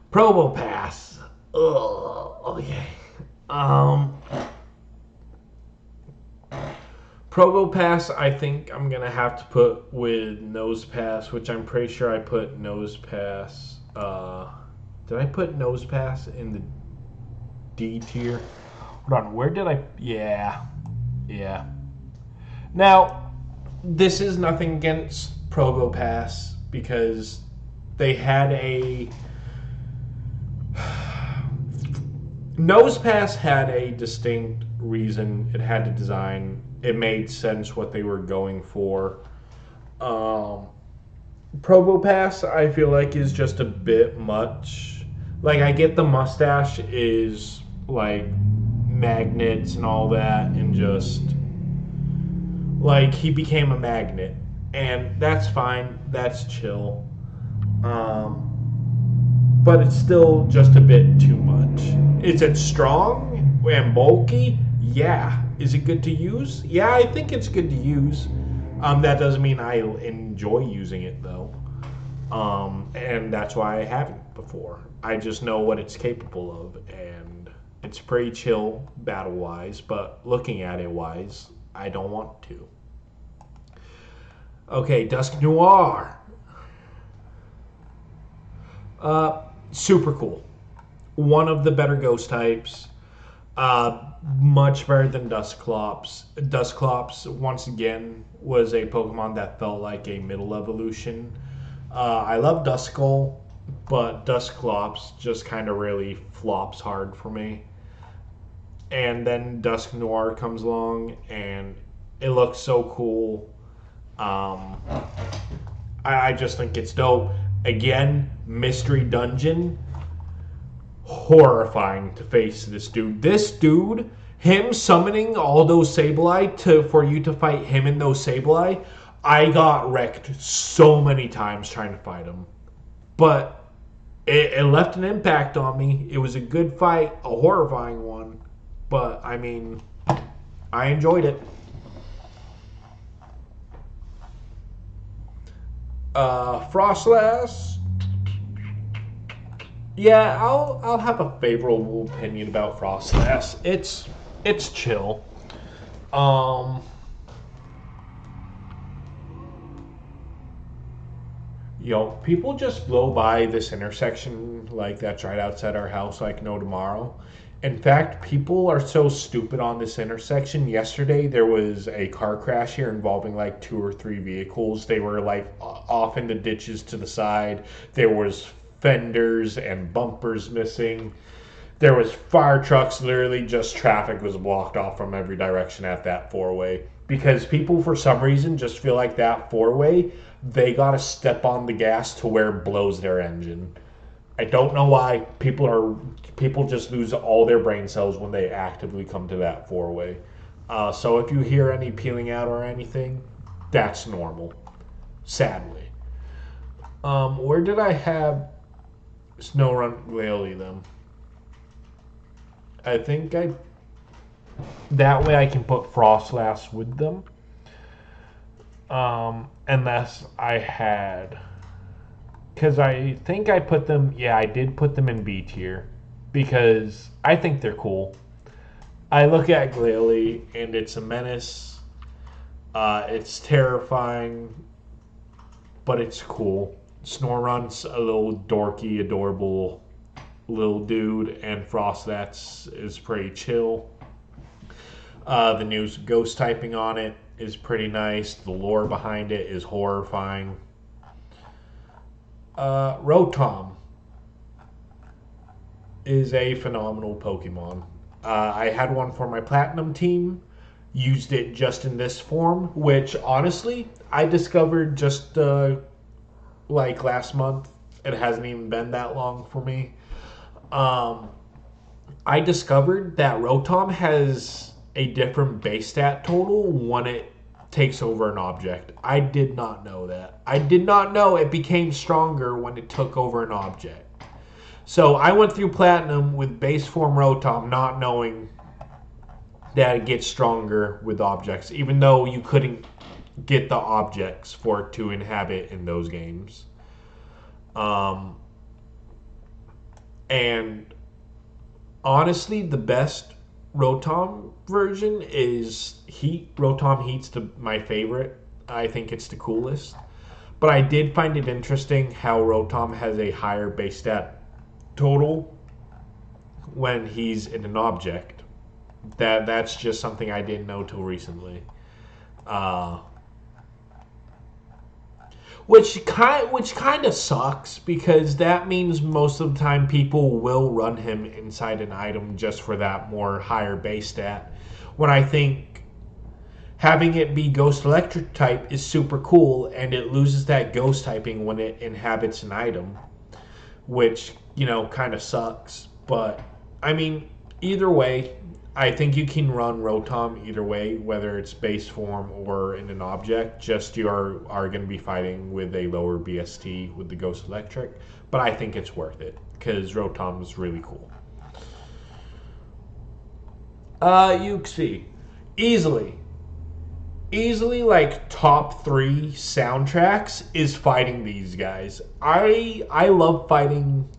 Speaker 1: Probopass. Ugh, okay. Probopass, I think I'm going to have to put with Nosepass, which I'm pretty sure I put Nosepass. Did I put Nosepass in the D tier? Hold on, where did I? Yeah. Now, this is nothing against Probopass because they had a Nosepass had a distinct reason it had to design. It made sense what they were going for. Probopass, I feel like, is just a bit much. Like, I get the mustache is like magnets and all that, and just like he became a magnet, and that's fine. That's chill. But it's still just a bit too much. Is it strong and bulky? Yeah. Is it good to use? Yeah, I think it's good to use. That doesn't mean I enjoy using it, though. And that's why I haven't before. I just know what it's capable of, and it's pretty chill battle-wise, but looking at it wise, I don't want to. Okay, Dusk Noir. Super cool. One of the better ghost types. Much better than Dusclops. Dusclops, once again, was a Pokemon that felt like a middle evolution. I love Duskull. but Dusclops just kind of really flops hard for me. And then Dusk Noir comes along, and it looks so cool. Um, I just think it's dope. Again, Mystery Dungeon, horrifying to face this dude. This dude, him summoning all those Sableye for you to fight him in those Sableye, I got wrecked so many times trying to fight him. But it left an impact on me. It was a good fight, a horrifying one. But, I mean, I enjoyed it. Frostlass. Yeah, I'll have a favorable opinion about Frostlass. It's chill. Um, People just blow by this intersection like that's right outside our house like no tomorrow. In fact, people are so stupid on this intersection. Yesterday, there was a car crash here involving like two or three vehicles. They were like off in the ditches to the side. There was fenders and bumpers missing. There was fire trucks. Literally, just traffic was blocked off from every direction at that four-way because people, for some reason, just feel like that four-way. They gotta step on the gas to where it blows their engine. I don't know why people just lose all their brain cells when they actively come to that four-way. So if you hear any peeling out or anything, that's normal. Sadly. Where did I have Snowrun Glalie them? I think I that way I can put Frostlass with them. Unless I had. Because I think I put them, yeah, I did put them in B tier. Because I think they're cool. I look at Glalie and it's a menace. It's terrifying, but it's cool. Snorunt's a little dorky, adorable little dude, and Frostlass is pretty chill. The new ghost typing on it is pretty nice. The lore behind it is horrifying. Rotom is a phenomenal Pokemon. I had one for my Platinum team, used it just in this form, which honestly, I discovered just like last month. It hasn't even been that long for me. I discovered that Rotom has a different base stat total when it takes over an object. I did not know that. I did not know it became stronger when it took over an object. So I went through Platinum with base form Rotom, not knowing that it gets stronger with objects, even though you couldn't get the objects for it to inhabit in those games. And honestly, the best Rotom version is Heat. Rotom Heat's my favorite. I think it's the coolest. But I did find it interesting how Rotom has a higher base stat total when he's in an object. That's just something I didn't know till recently. Which kind of sucks because that means most of the time people will run him inside an item just for that more higher base stat. When I think having it be Ghost Electric type is super cool, and it loses that Ghost typing when it inhabits an item, which kind of sucks. But I mean, either way, I think you can run Rotom either way, whether it's base form or in an object. Just you are going to be fighting with a lower BST with the Ghost Electric. But I think it's worth it because Rotom is really cool. Uxie. Easily like top 3 soundtracks is fighting these guys. I love fighting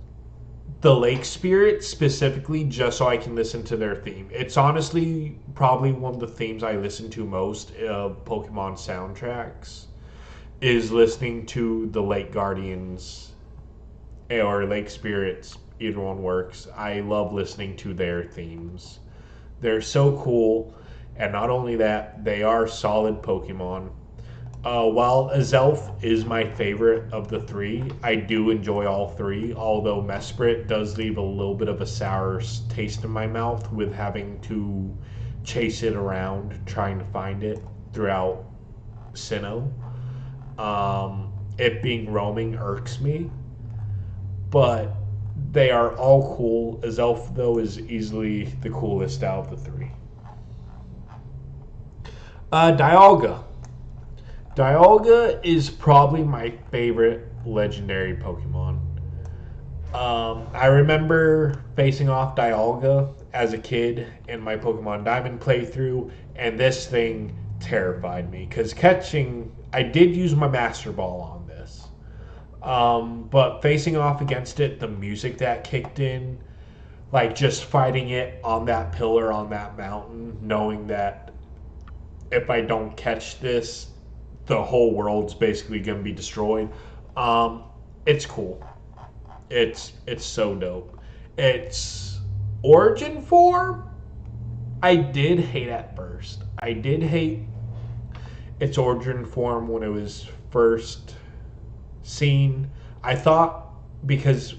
Speaker 1: the Lake Spirit specifically just so I can listen to their theme. It's honestly probably one of the themes I listen to most of Pokemon soundtracks is listening to the Lake Guardians or Lake Spirits. Either one works. I love listening to their themes. They're so cool, and not only that, they are solid Pokemon. While Azelf is my favorite of the three, I do enjoy all three, although Mesprit does leave a little bit of a sour taste in my mouth with having to chase it around trying to find it throughout Sinnoh. It being roaming irks me, but they are all cool. Azelf, though, is easily the coolest out of the three. Dialga. Dialga is probably my favorite legendary Pokemon. I remember facing off Dialga as a kid in my Pokemon Diamond playthrough, and this thing terrified me because I did use my Master Ball on this, but facing off against it, the music that kicked in, like just fighting it on that pillar on that mountain, knowing that if I don't catch this, the whole world's basically gonna be destroyed. It's cool. It's so dope. Its origin form, I did hate at first. I did hate its origin form when it was first seen. I thought because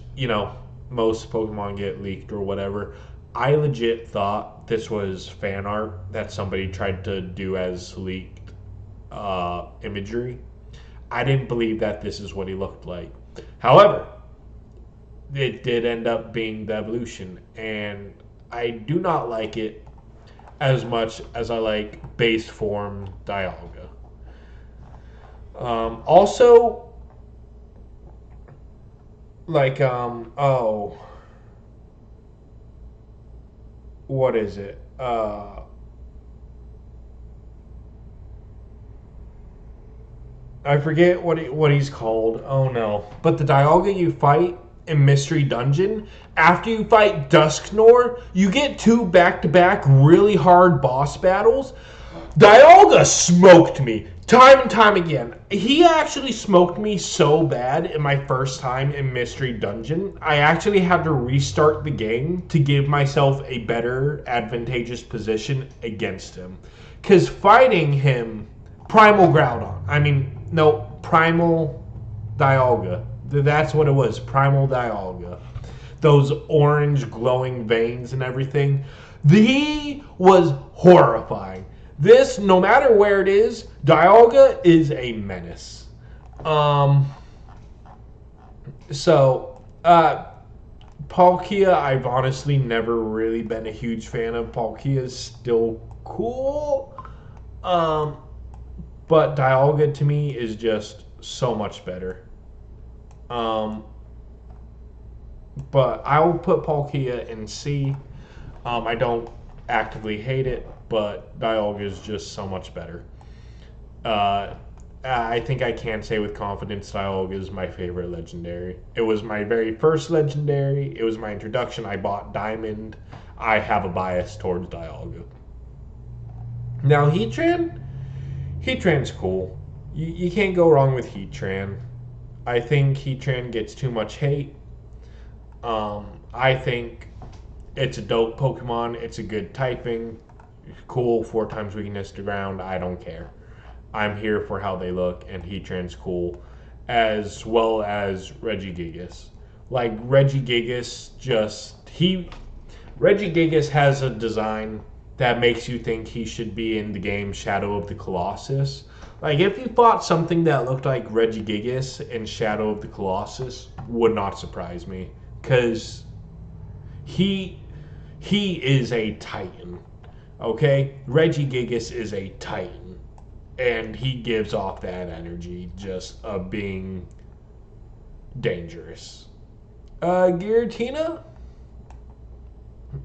Speaker 1: most Pokemon get leaked or whatever. I legit thought this was fan art that somebody tried to do as leaked imagery. I didn't believe that this is what he looked like. However, it did end up being the evolution, and I do not like it as much as I like base form Dialga. Also, like what is it? I forget what he's called. Oh no! But the Dialga you fight in Mystery Dungeon, after you fight Dusknor, you get two back-to-back really hard boss battles. Dialga smoked me time and time again. He actually smoked me so bad in my first time in Mystery Dungeon. I actually had to restart the game to give myself a better advantageous position against him. Because fighting him, Primal Groudon. No, Primal Dialga. That's what it was, Primal Dialga. Those orange glowing veins and everything. He was horrifying. This, no matter where it is, Dialga is a menace. Palkia, I've honestly never really been a huge fan of. Palkia is still cool. But Dialga to me is just so much better. But I will put Palkia in C. I don't actively hate it, but Dialga is just so much better. I think I can say with confidence Dialga is my favorite legendary. It was my very first legendary. It was my introduction. I bought Diamond. I have a bias towards Dialga. Now Heatran's cool. You can't go wrong with Heatran. I think Heatran gets too much hate. I think it's a dope Pokemon. It's a good typing. Cool, 4 times weakness to ground. I don't care. I'm here for how they look, and Heatran's cool. As well as Regigigas. Like, Regigigas Regigigas has a design that makes you think he should be in the game Shadow of the Colossus. Like, if you fought something that looked like Regigigas in Shadow of the Colossus, would not surprise me. Because he is a titan. Okay? Regigigas is a titan. And he gives off that energy just of being dangerous. Giratina?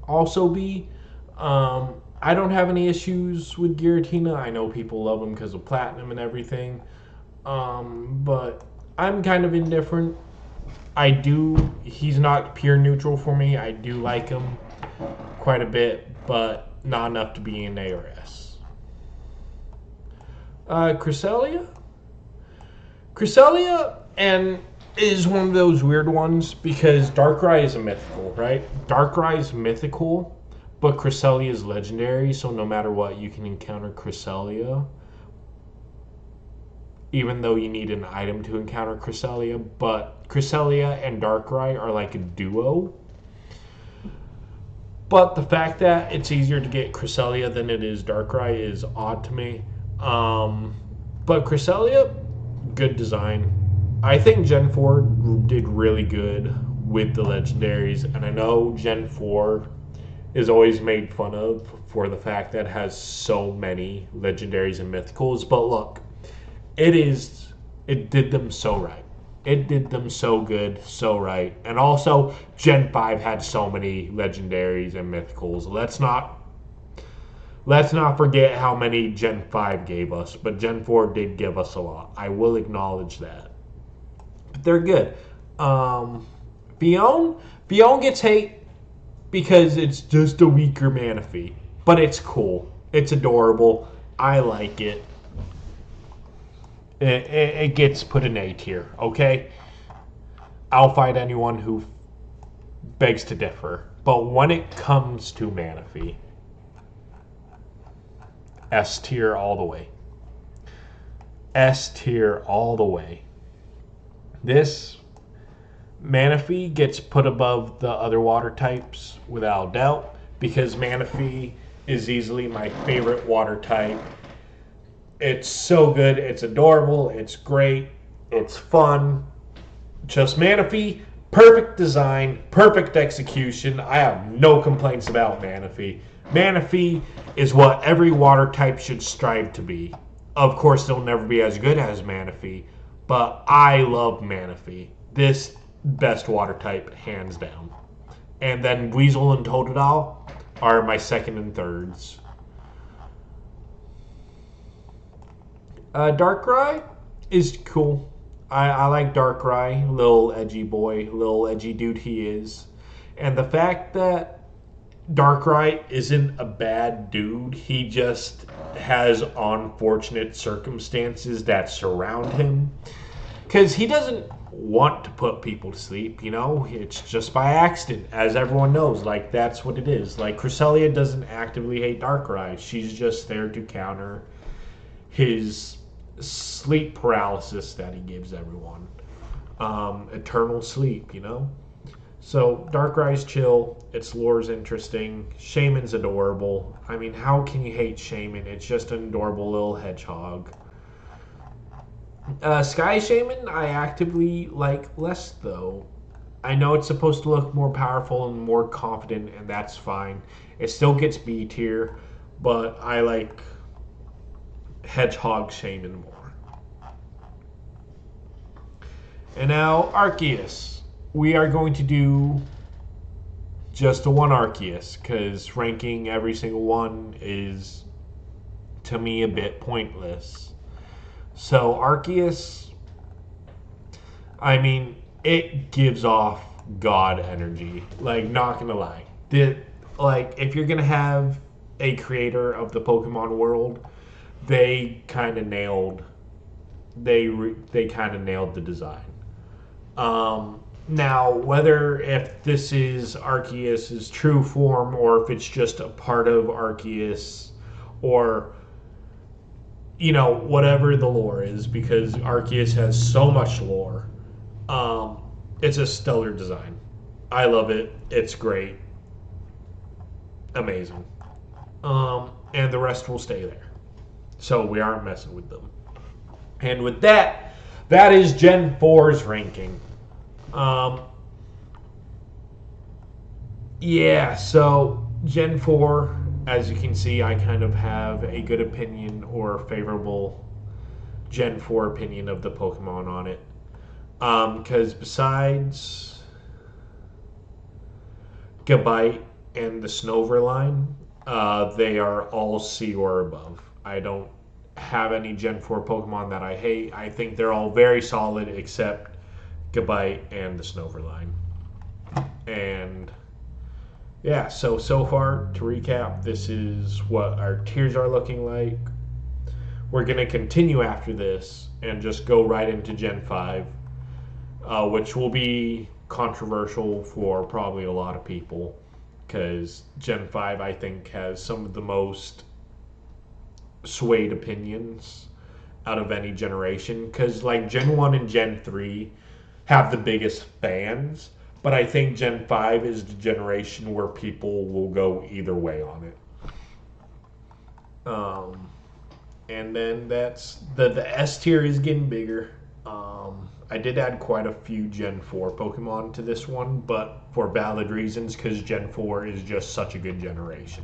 Speaker 1: Also B. I don't have any issues with Giratina. I know people love him because of Platinum and everything. But I'm kind of indifferent. He's not pure neutral for me. I do like him quite a bit, but not enough to be in A or S. Cresselia? Cresselia is one of those weird ones because Darkrai is a mythical, right? Darkrai is mythical, but Cresselia is legendary, so no matter what, you can encounter Cresselia. even though you need an item to encounter Cresselia. But Cresselia and Darkrai are like a duo. But the fact that it's easier to get Cresselia than it is Darkrai is odd to me. But Cresselia, good design. I think Gen 4 did really good with the legendaries, and I know Gen 4 is always made fun of for the fact that it has so many legendaries and mythicals, but look, it did them so right. It did them so good, so right. And also Gen 5 had so many legendaries and mythicals. Let's not forget how many Gen 5 gave us, but Gen 4 did give us a lot. I will acknowledge that. But they're good. Fion gets hate because it's just a weaker Manaphy. But it's cool. It's adorable. I like it. It gets put in A tier, okay? I'll fight anyone who begs to differ. But when it comes to Manaphy, S tier all the way. S tier all the way. This Manaphy gets put above the other water types without doubt because Manaphy is easily my favorite water type. It's so good. It's adorable. It's great. It's fun. Just Manaphy, perfect design, perfect execution. I have no complaints about Manaphy. Manaphy is what every water type should strive to be. Of course, they'll never be as good as Manaphy, but I love Manaphy. This best water type, hands down. And then Weasel and Totodile are my second and thirds. Darkrai is cool. I like Darkrai, little edgy boy, little edgy dude he is. And the fact that Darkrai isn't a bad dude, he just has unfortunate circumstances that surround him. Because he doesn't want to put people to sleep, it's just by accident, as everyone knows. Like, that's what it is. Like, Cresselia doesn't actively hate Darkrai, she's just there to counter his sleep paralysis that he gives everyone. Eternal sleep, So Darkrai's chill, its lore's interesting, Shaman's adorable. I mean, how can you hate Shaman? It's just an adorable little hedgehog. Sky Shaman, I actively like less, though. I know it's supposed to look more powerful and more confident, and that's fine. It still gets B tier, but I like Hedgehog Shaman more. And now, Arceus. We are going to do just the one Arceus, because ranking every single one is, to me, a bit pointless. So Arceus, I mean, it gives off God energy. Like, not gonna lie. If you're gonna have a creator of the Pokemon world, they kind of nailed. They kind of nailed the design. Now, whether if this is Arceus's true form or if it's just a part of Arceus or whatever the lore is, because Arceus has so much lore. It's a stellar design. I love it. It's great. Amazing. And the rest will stay there. So we aren't messing with them. And with that is Gen 4's ranking. So Gen 4, as you can see, I kind of have a good opinion or favorable Gen 4 opinion of the Pokemon on it. Because besides Gabite and the Snover line, they are all C or above. I don't have any Gen 4 Pokemon that I hate. I think they're all very solid except Gabite and the Snover line. And so far, to recap, this is what our tiers are looking like. We're going to continue after this and just go right into Gen 5, which will be controversial for probably a lot of people, because Gen 5, I think, has some of the most swayed opinions out of any generation, because like Gen 1 and Gen 3 have the biggest fans, but I think Gen 5 is the generation where people will go either way on it. Um, and then that's the S tier is getting bigger. I did add quite a few Gen 4 Pokemon to this one, but for valid reasons, because Gen 4 is just such a good generation.